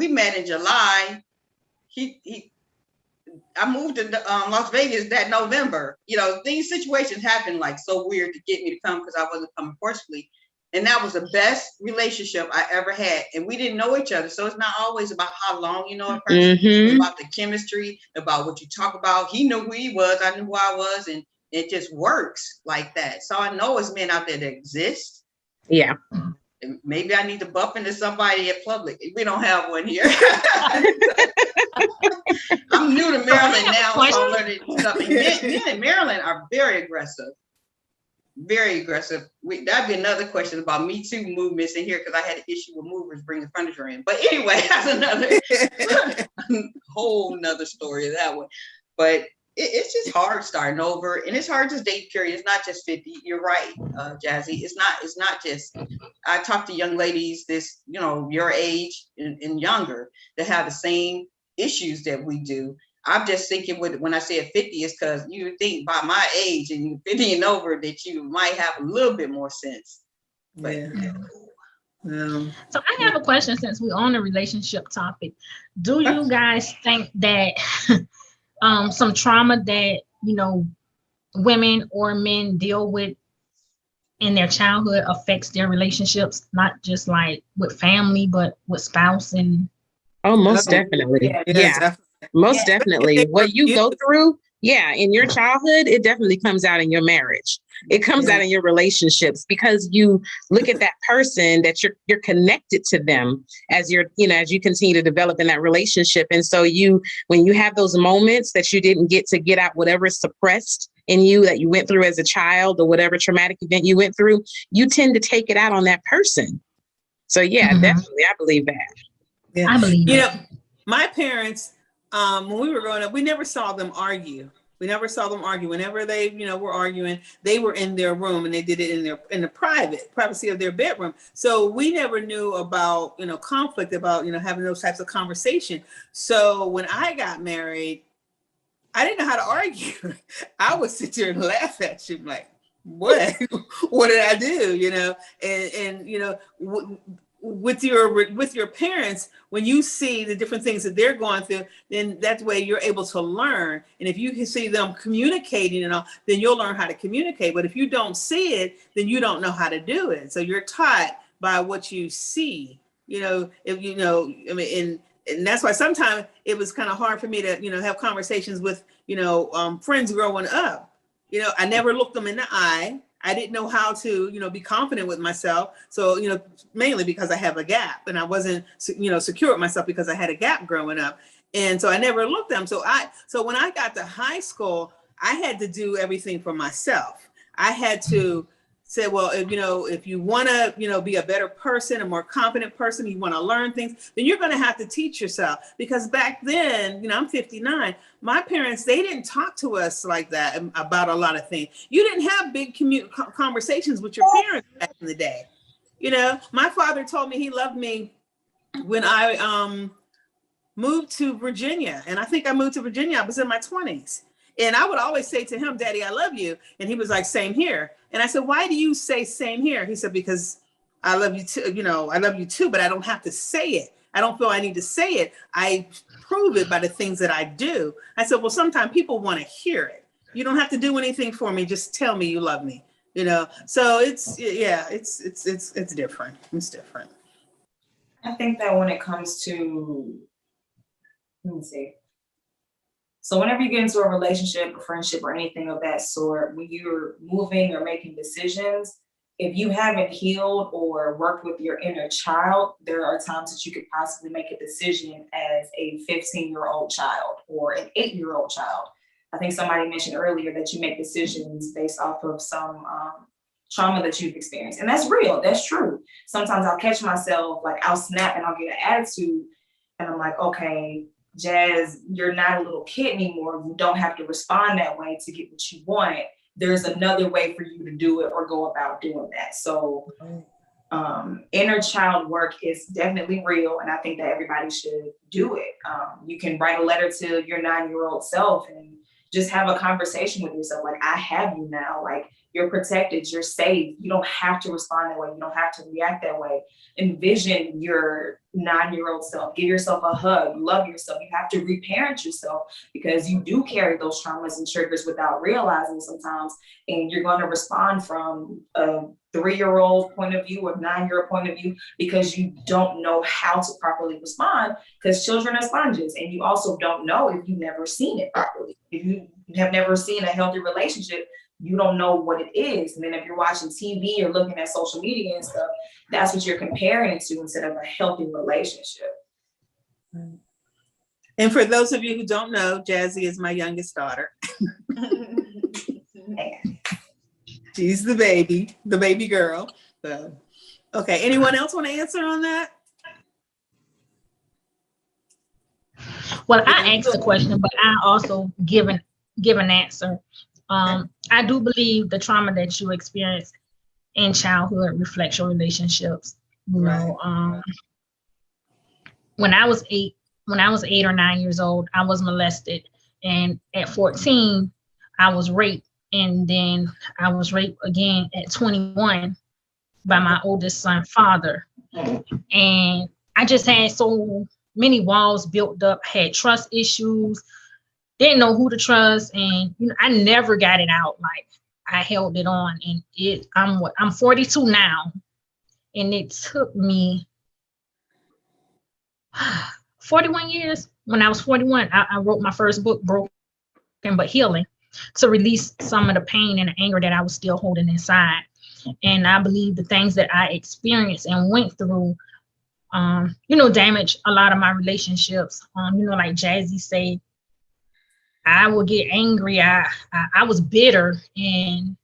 met in July. I moved to Las Vegas that November. You know, these situations happened like so weird to get me to come because I wasn't coming forcefully. And that was the best relationship I ever had. And we didn't know each other. So it's not always about how long you know a person. It's about the chemistry, about what you talk about. He knew who he was. I knew who I was. And it just works like that. So I know it's men out there that exist. Yeah. Maybe I need to bump into somebody at Public. We don't have one here. I'm new to Maryland now, so I'm learning stuff. Men in Maryland are very aggressive. Very aggressive. That'd be another question about Me Too movements in here, because I had an issue with movers bringing furniture in. But anyway, that's another whole nother story of that one. But it's just hard starting over, and it's hard to date, period. It's not just 50. You're right, Jazzy. It's not just, I talk to young ladies your age and younger that have the same issues that we do. I'm just thinking when I say 50 is because you would think by my age and you 50 and over that you might have a little bit more sense. But So I have a question since we're on the relationship topic. Do you guys think that some trauma that, women or men deal with in their childhood affects their relationships, not just like with family, but with spouse and? Oh, most definitely. Yeah. Most definitely. What you go through, in your childhood, it definitely comes out in your marriage. It comes out in your relationships because you look at that person that you're connected to them as as you continue to develop in that relationship. And so when you have those moments that you didn't get to get out whatever is suppressed in you that you went through as a child or whatever traumatic event you went through, you tend to take it out on that person. So definitely, I believe that. Yeah. I believe that. My parents, when we were growing up, we never saw them argue. Whenever they, were arguing, they were in their room and they did it in the privacy of their bedroom. So we never knew about, conflict, about, having those types of conversation. So when I got married, I didn't know how to argue. I would sit there and laugh at you like, what? What did I do? With your parents, when you see the different things that they're going through, then that way you're able to learn. And if you can see them communicating and all, then you'll learn how to communicate. But if you don't see it, then you don't know how to do it. So you're taught by what you see. And that's why sometimes it was kind of hard for me to have conversations with friends growing up. I never looked them in the eye. I didn't know how to, be confident with myself. So, mainly because I have a gap and I wasn't, secure with myself because I had a gap growing up. And so I never looked them. So when I got to high school, I had to do everything for myself. I had to say, well, if you want to, be a better person, a more confident person, you want to learn things, then you're going to have to teach yourself. Because back then, I'm 59, my parents, they didn't talk to us like that about a lot of things. You didn't have big conversations with your parents back in the day. My father told me he loved me when I moved to Virginia. And I think I moved to Virginia, I was in my 20s. And I would always say to him, Daddy, I love you. And he was like, same here. And I said, why do you say same here? He said, because I love you too. I love you too, but I don't have to say it. I don't feel I need to say it. I prove it by the things that I do. I said, well, sometimes people want to hear it. You don't have to do anything for me. Just tell me you love me, So it's different. It's different. I think that when it comes to, let me see. So whenever you get into a relationship, a friendship, or anything of that sort, when you're moving or making decisions, if you haven't healed or worked with your inner child, there are times that you could possibly make a decision as a 15-year-old child or an 8-year-old child. I think somebody mentioned earlier that you make decisions based off of some trauma that you've experienced. And that's real, that's true. Sometimes I'll catch myself, like I'll snap and I'll get an attitude and I'm like, okay, Jazz, you're not a little kid anymore. You don't have to respond that way to get what you want. There's another way for you to do it or go about doing that. So inner child work is definitely real. And I think that everybody should do it. You can write a letter to your 9-year-old self and just have a conversation with yourself. Like, I have you now. Like, you're protected, you're safe. You don't have to respond that way. You don't have to react that way. Envision your 9-year-old self. Give yourself a hug. Love yourself. You have to reparent yourself because you do carry those traumas and triggers without realizing sometimes. And you're going to respond from a 3-year-old point of view or 9-year-old point of view because you don't know how to properly respond, because children are sponges. And you also don't know if you've never seen it properly. If you have never seen a healthy relationship, you don't know what it is. And then if you're watching TV or looking at social media and stuff, that's what you're comparing it to instead of a healthy relationship. And for those of you who don't know, Jazzy is my youngest daughter. She's the baby girl. So, okay, anyone else want to answer on that? Well, I asked the question, but I also give an answer. I do believe the trauma that you experienced in childhood reflects your relationships. You know, when I was 8 or 9 years old, I was molested, and at 14, I was raped, and then I was raped again at 21 by my oldest son's father, and I just had so many walls built up, had trust issues. Didn't know who to trust, and you know, I never got it out. Like, I held it on, and I'm 42 now, and it took me 41 years. When I was 41, I wrote my first book, Broken but Healing, to release some of the pain and the anger that I was still holding inside. And I believe the things that I experienced and went through, damaged a lot of my relationships. Like Jazzy said, I would get angry. I was bitter, and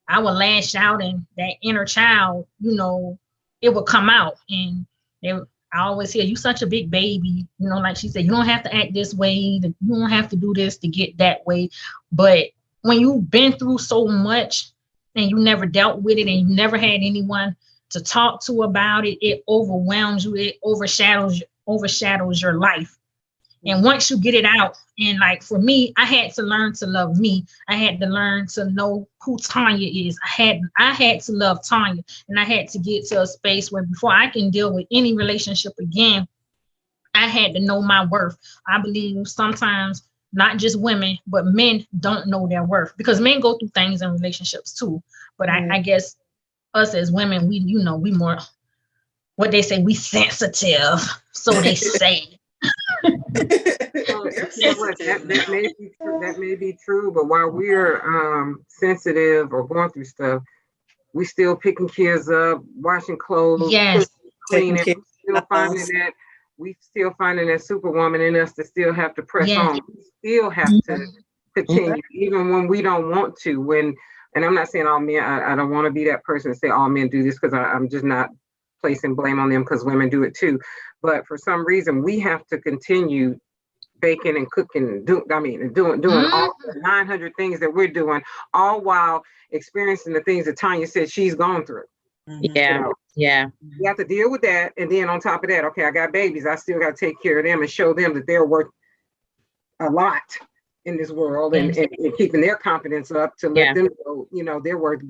I would lash out, and that inner child, it would come out. And I always hear, you such a big baby, like she said, you don't have to act this way. You don't have to do this to get that way. But when you've been through so much and you never dealt with it, and you never had anyone to talk to about it, it overwhelms you. It overshadows your life. And once you get it out, and like for me, I had to learn to love me. I had to learn to know who Tanya is. I had to love Tanya, and I had to get to a space where before I can deal with any relationship again, I had to know my worth. I believe sometimes not just women, but men don't know their worth, because men go through things in relationships too. But I guess us as women, we more, what they say, we sensitive. So they say. That may be true, but while we're sensitive or going through stuff, we still picking kids up, washing clothes, cleaning. We still finding that superwoman in us to still have to press on. We still have to continue, even when we don't want to. And I'm not saying all men. I don't want to be that person to say all men do this, because I'm just not placing blame on them, because women do it too. But for some reason, we have to continue baking and cooking, doing all the 900 things that we're doing, all while experiencing the things that Tanya said she's gone through. Yeah. You have to deal with that. And then on top of that, okay, I got babies. I still got to take care of them and show them that they're worth a lot in this world, and keeping their confidence up to let them know, their worth.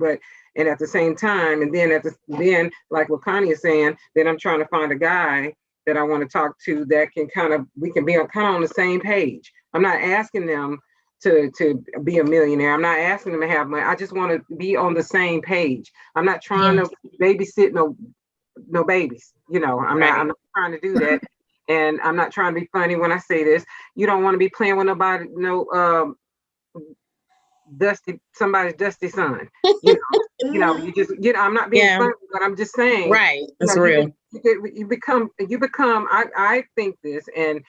And at the same time, and then like what Connie is saying, then I'm trying to find a guy that I want to talk to that can we can be kind of on the same page. I'm not asking them to be a millionaire. I'm not asking them to have money. I just want to be on the same page. I'm not trying to babysit no babies. I'm not trying to do that. And I'm not trying to be funny when I say this. You don't want to be playing with nobody, somebody's dusty son. You just, I'm not being funny, but I'm just saying. Right, that's real. You become. I think this, and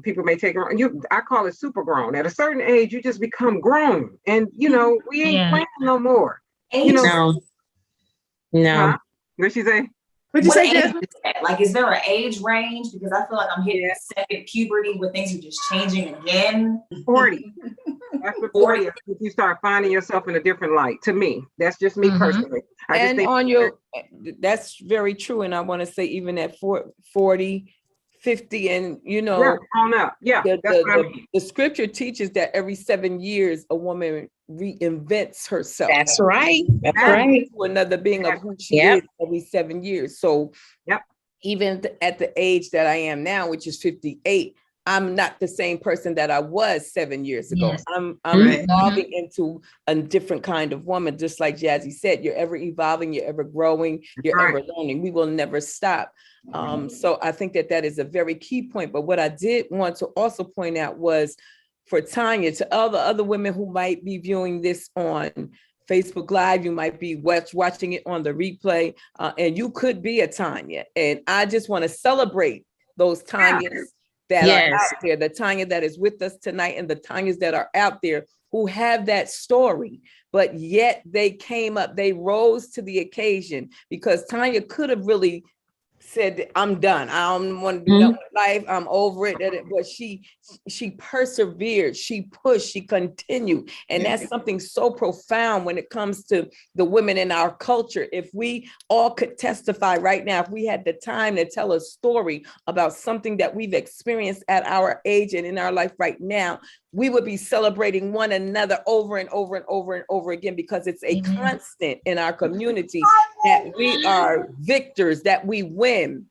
people may take it wrong. I call it super grown. At a certain age, you just become grown, and we ain't playing no more. No. No. Huh? What'd she say? What'd you What say, age Jasmine? is that? Like, is there an age range? Because I feel like I'm hitting second puberty where things are just changing again. 40. After 40, you start finding yourself in a different light. To me, that's just me personally. I just And think on your, that's very true. And I want to say even at 40, 50, and yeah, on up. Yeah, that's what I mean. the scripture teaches that every 7 years a woman reinvents herself. That's right. That's Back right. to another being of who she Yep. is every 7 years. So Yep. even at the age that I am now, which is 58, I'm not the same person that I was 7 years ago. Yes. I'm Right. evolving into a different kind of woman. Just like Jazzy said, you're ever evolving, you're ever growing, you're Right. ever learning. We will never stop. So I think that that is a very key point. But what I did want to also point out was for Tanya, to all the other women who might be viewing this on Facebook Live, you might be watching it on the replay, and you could be a Tanya. And I just want to celebrate those Tanyas that are Yes. out there, the Tanya that is with us tonight, and the Tanyas that are out there who have that story, but yet they came up, they rose to the occasion, because Tanya could have really said, I'm done. I don't want to do that with life. I'm over it. But she persevered, she pushed, she continued. And that's something so profound when it comes to the women in our culture. If we all could testify right now, if we had the time to tell a story about something that we've experienced at our age and in our life right now, we would be celebrating one another over and over and over and over again, because it's a constant in our community that we are victors, that we win,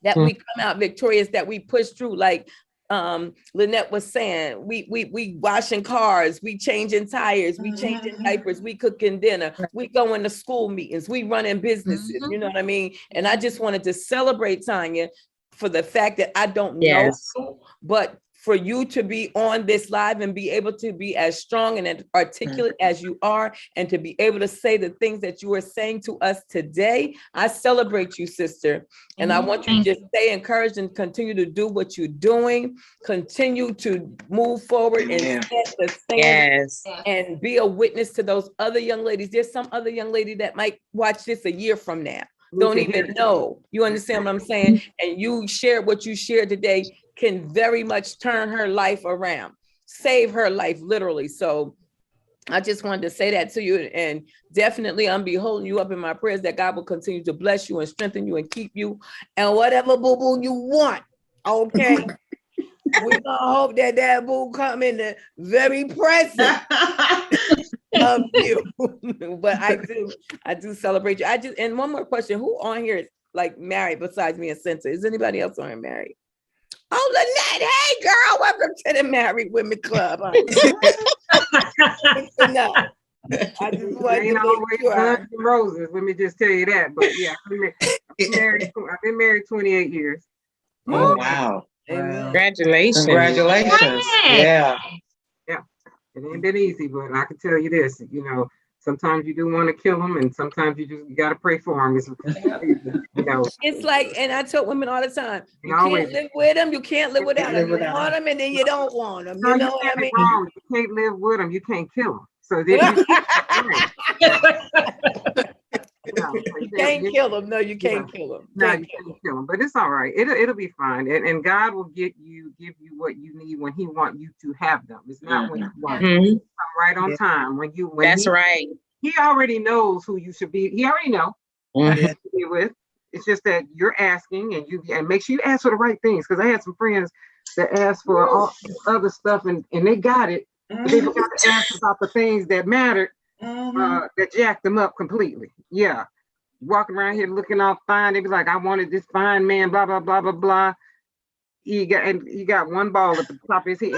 that we come out victorious, that we push through. Like Lynette was saying, we washing cars, we changing tires, we changing diapers, we cooking dinner, we going to school meetings, we running businesses, you know what I mean? And I just wanted to celebrate Tanya for the fact that I don't know you, but for you to be on this live and be able to be as strong and articulate as you are, and to be able to say the things that you are saying to us today, I celebrate you, sister. And I want you to just stay encouraged and continue to do what you're doing, continue to move forward and set the standard and be a witness to those other young ladies. There's some other young lady that might watch this a year from now, don't even know. You understand what I'm saying? And you shared what you shared today can very much turn her life around, save her life, literally. So I just wanted to say that to you, and definitely I'm be holding you up in my prayers that God will continue to bless you and strengthen you and keep you, and whatever boo-boo you want, okay? We're gonna hope that that boo come in the very present of you. But I do celebrate you. And one more question, who on here is like married besides me and Cynthia? Is anybody else on here married? Oh, Lynette, hey girl, welcome to the Married Women Club. I just wanted ain't always guns and roses, let me just tell you that. But yeah, I've been married 28 years. Oh, wow. Congratulations. Congratulations. Yeah. Yeah, it ain't been easy, but I can tell you this, you know, sometimes you do want to kill them, and sometimes you got to pray for them. You know, it's like, and I tell women all the time, you can't live with them, you can't live without them. You want them, and then you don't want them. You know what I mean? Wrong. You can't live with them, you can't kill them. So then you can't kill them. No, you can't kill them. No, you can't kill them. But it's all right. It'll be fine. And God will give you what you need when He wants you to have them. It's not when you want them. Come right on time. That's right. He already knows who you should be. He already knows who to be with. It's just that you're asking, and make sure you ask for the right things. Because I had some friends that asked for all other stuff, and they got it. But they forgot to ask about the things that mattered, that jacked them up completely. Yeah. Walking around here looking all fine. They be like, I wanted this fine man, blah, blah, blah, blah, blah. He got one ball at the top of his head.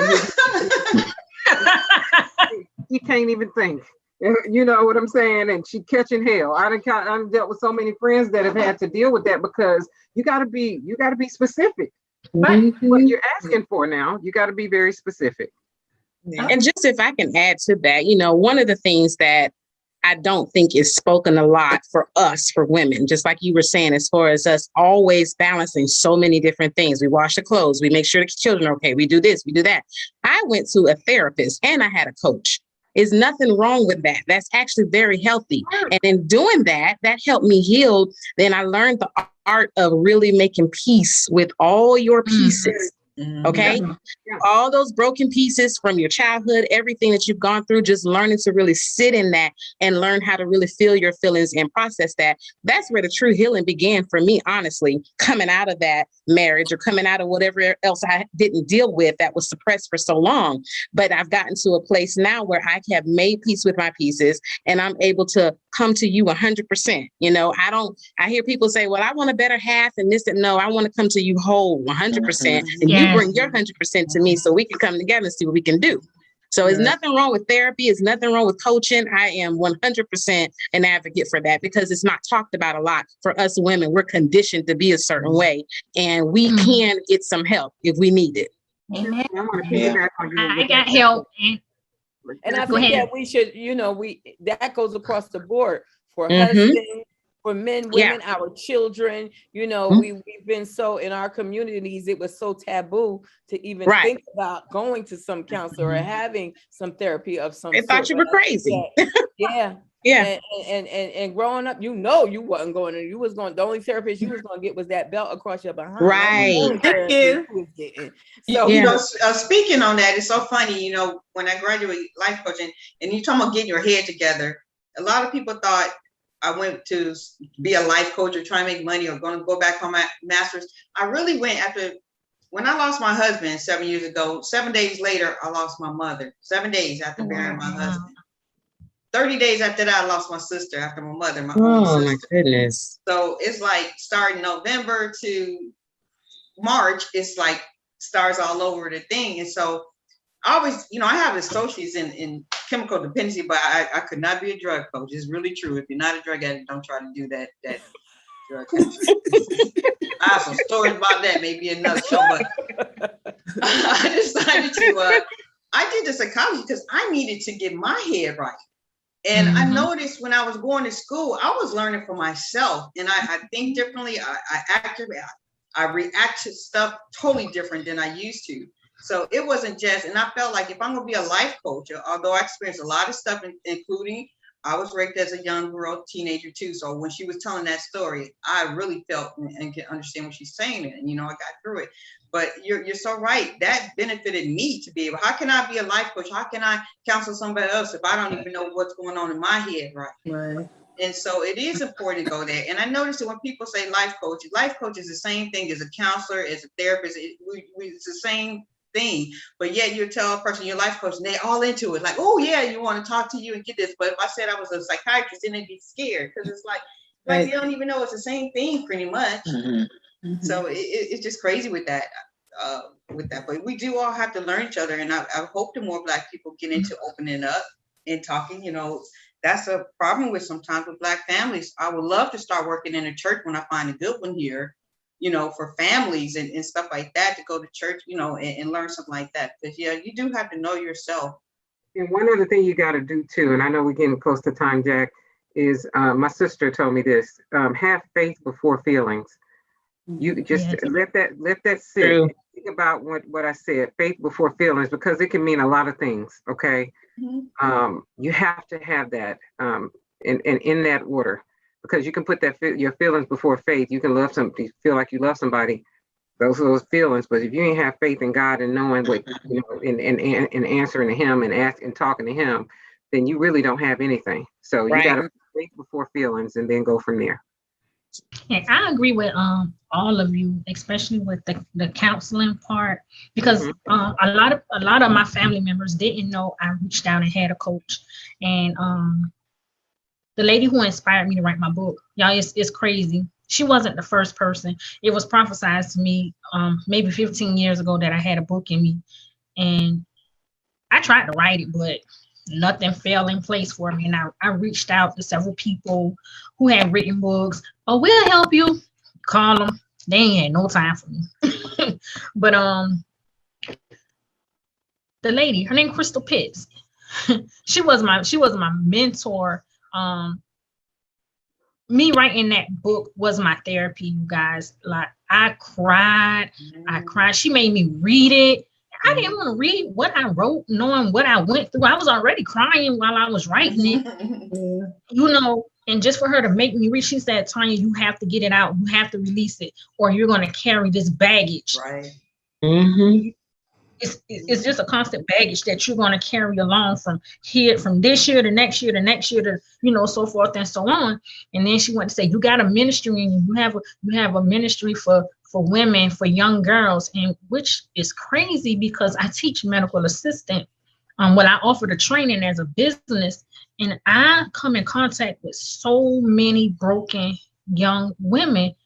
He can't even think. You know what I'm saying? And she catching hell. I've dealt with so many friends that have had to deal with that, because you gotta be specific. Right? What you're asking for now, you gotta be very specific. And just if I can add to that, you know, one of the things that I don't think is spoken a lot for us, for women, just like you were saying, as far as us always balancing so many different things. We wash the clothes, we make sure the children are okay, we do this, we do that. I went to a therapist and I had a coach. Is nothing wrong with that. That's actually very healthy. And in doing that, that helped me heal. Then I learned the art of really making peace with all your pieces. Okay. All those broken pieces from your childhood, everything that you've gone through, just learning to really sit in that and learn how to really feel your feelings and process that. That's where the true healing began for me, honestly, coming out of that marriage or coming out of whatever else I didn't deal with that was suppressed for so long. But I've gotten to a place now where I have made peace with my pieces and I'm able to come to you 100%. You know, I hear people say, well, I want a better half and this and no, I want to come to you whole 100%. And you bring your 100% to me so we can come together and see what we can do. So there's nothing wrong with therapy. There's nothing wrong with coaching. I am 100% an advocate for that because it's not talked about a lot. For us women, we're conditioned to be a certain way and we can get some help if we need it. Amen. I want to piggyback on you. I got help. And I Go think ahead. that we should, that goes across the board for husbands, for men, women, our children. We've been so in our communities, it was so taboo to even think about going to some counselor or having some therapy of some sort. They thought you were crazy. Yeah. And growing up, you wasn't going to, you was going, the only therapist you was going to get was that belt across your behind. Right. So, speaking on that, it's so funny, when I graduated life coaching and you talking about getting your head together, a lot of people thought I went to be a life coach or try to make money or going to go back on my master's. I really went when I lost my husband 7 years ago, 7 days later, I lost my mother, 7 days after burying my husband. 30 days after that, I lost my sister after my mother, my older sister. My goodness. So it's like starting November to March, it's like stars all over the thing. And so I always, I have associates in chemical dependency, but I could not be a drug coach. It's really true. If you're not a drug addict, don't try to do that drug I have some stories about that, maybe another show, but I decided I did the psychology because I needed to get my head right. And I noticed when I was going to school, I was learning for myself and I think differently. I react to stuff totally different than I used to. So it wasn't just, and I felt like if I'm going to be a life coach, although I experienced a lot of stuff, including I was raped as a young girl, teenager too. So when she was telling that story, I really felt and could understand what she's saying. And, I got through it. But you're so right. That benefited me to be able, how can I be a life coach? How can I counsel somebody else if I don't even know what's going on in my head? Right. And so it is important to go there. And I noticed that when people say life coach is the same thing as a counselor, as a therapist. It's the same thing. But yet you tell a person you're a life coach and they all into it. Like, oh yeah, you want to talk to you and get this. But if I said I was a psychiatrist, then they'd be scared because it's like they don't even know it's the same thing pretty much. So it's just crazy with that. But we do all have to learn each other. And I hope the more Black people get into opening up and talking, that's a problem with sometimes with Black families. I would love to start working in a church when I find a good one here, for families and stuff like that, to go to church, and learn something like that. Because you do have to know yourself. And one other thing you got to do too, and I know we're getting close to time, Jack, is my sister told me this, have faith before feelings. You just let that sit. True. Think about what I said, faith before feelings, because it can mean a lot of things. Okay. You have to have that in that order, because you can put your feelings before faith. You can love somebody, feel like you love somebody, those feelings. But if you ain't have faith in God and knowing what, and answering to Him and asking, talking to Him, then you really don't have anything. So you got to faith before feelings and then go from there. And I agree with all of you, especially with the counseling part, because a lot of my family members didn't know I reached out and had a coach. And the lady who inspired me to write my book, y'all, it's crazy. She wasn't the first person. It was prophesied to me maybe 15 years ago that I had a book in me. And I tried to write it, but nothing fell in place for me. And I reached out to several people who had written books. Oh, we'll help you. Call them. They ain't had no time for me. But the lady, her name Crystal Pitts. she was my mentor. Me writing that book was my therapy, you guys. Like I cried. She made me read it. I didn't want to read what I wrote, knowing what I went through. I was already crying while I was writing it, you know, and just for her to make me read, she said, Tanya, you have to get it out. You have to release it, or you're going to carry this baggage. Right. Mhm. It's just a constant baggage that you're going to carry along from this year to next year to next year to, you know, so forth and so on. And then she went to say, you got a ministry and you have a ministry for women, for young girls, and which is crazy because I teach medical assistant. I offer the training as a business, and I come in contact with so many broken young women.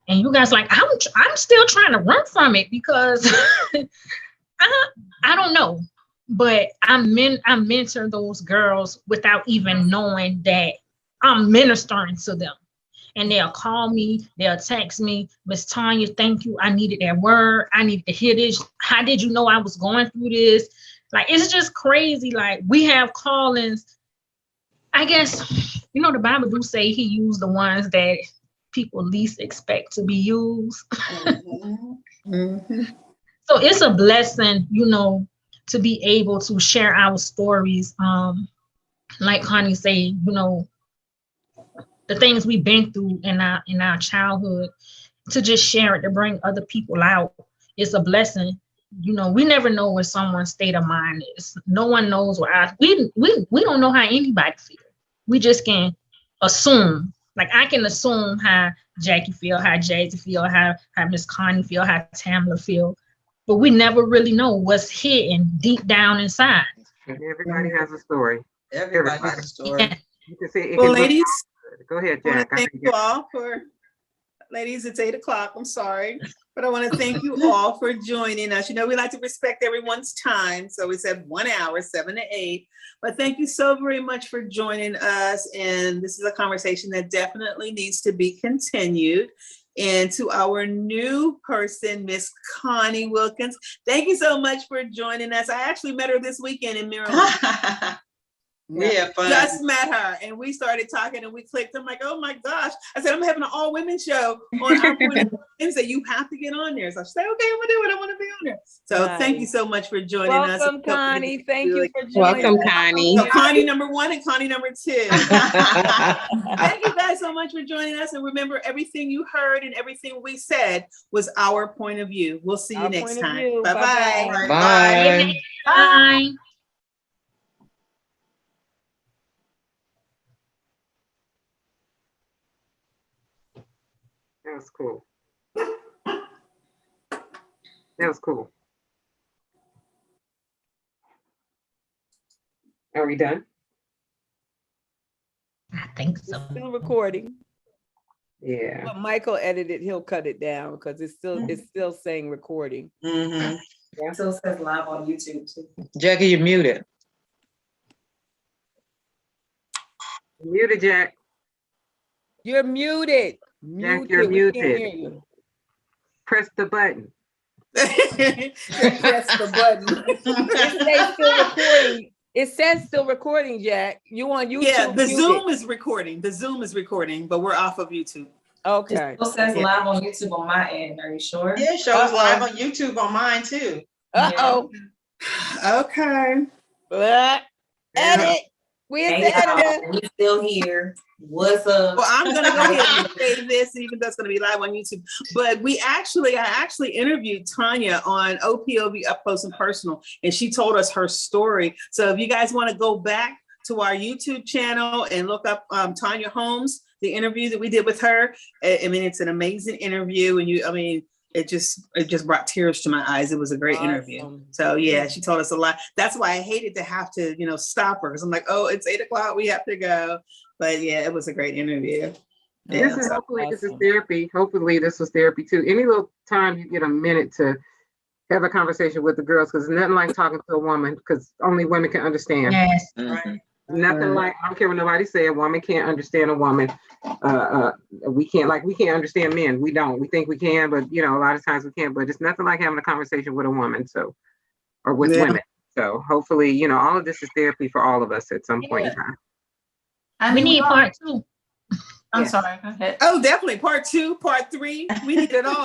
And you guys like, I'm still trying to run from it because I don't know, but I mentor those girls without even knowing that I'm ministering to them. And they'll call me, they'll text me, Miss Tanya, thank you. I needed that word. I needed to hear this. How did you know I was going through this? Like, it's just crazy. Like, we have callings. I guess, you know, the Bible do say he used the ones that people least expect to be used. So it's a blessing, you know, to be able to share our stories. Like Connie said, you know, the things we've been through in our childhood, to just share it, to bring other people out. It's a blessing. You know, we never know what someone's state of mind is. No one knows what we don't know how anybody feels. We just can assume. Like, I can assume how Jackie feel, how Jazzy feel, how Miss Connie feel, how Tamla feel, but we never really know what's hidden deep down inside. Everybody has a story. Everybody has a story. You can say, Well, ladies, go ahead, I want Jack. to thank you all ladies, it's 8:00. I'm sorry, but I want to thank you all for joining us. You know, we like to respect everyone's time. So we said 1 hour, 7 to 8, but thank you so very much for joining us. And this is a conversation that definitely needs to be continued. And to our new person, Miss Connie Wilkins, thank you so much for joining us. I actually met her this weekend in Maryland. We had fun. Just met her and we started talking and we clicked. I'm like, oh my gosh. I said, I'm having an all women show on our point of Wednesday. You have to get on there. So I said, okay, I'm gonna do it. I want to be on there. So Thank you so much for joining us. Welcome, Connie. Thank you for joining Welcome, us. Connie. So Connie number 1 and Connie number 2. Thank you guys so much for joining us. And remember, everything you heard and everything we said was our point of view. We'll see you Our next point of time. view. Bye-bye. Bye. Bye. That was cool. That was cool. Are we done? I think It's so. still recording. Yeah. But Michael edited, he'll cut it down because it's still saying recording. Mhm. It still says live on YouTube too. Jackie, you're muted. Muted, Jack. You're muted. Jack, you're We can't muted. hear you. Press the button. Press the button. It says still recording. It says still recording, Jack. You on YouTube? Yeah, the muted. Zoom is recording. The Zoom is recording, but we're off of YouTube. Okay. It still says Yeah. live on YouTube on my end. Are you sure? Yeah, it shows live on YouTube on mine too. Uh-oh. Okay. Edit. Where's Hey, the editor? y'all, we still here. What's up? Well, I'm gonna go ahead and say this, even though it's gonna be live on YouTube. But I actually interviewed Tanya on OPOV Up Close and Personal, and she told us her story. So if you guys want to go back to our YouTube channel and look up Tanya Holmes, the interview that we did with her, I mean, it's an amazing interview, and it just brought tears to my eyes. It was a great interview. Awesome. So yeah, she told us a lot. That's why I hated to have to, stop her, because I'm like, oh, it's 8:00, we have to go. But yeah, it was a great interview. Yeah. Hopefully this is Awesome. therapy. Hopefully this was therapy too. Any little time you get a minute to have a conversation with the girls, because nothing like talking to a woman, because only women can understand. Yes. Mhm. Nothing like, I don't care what nobody say, a woman can't understand a woman. We can't understand men. We don't. We think we can, but a lot of times we can't. But it's nothing like having a conversation with a woman, or with Yeah. women. So hopefully, all of this is therapy for all of us at some point in time. We need part 2. I'm sorry. Go ahead. Oh, definitely. Part 2, part 3. We need it all.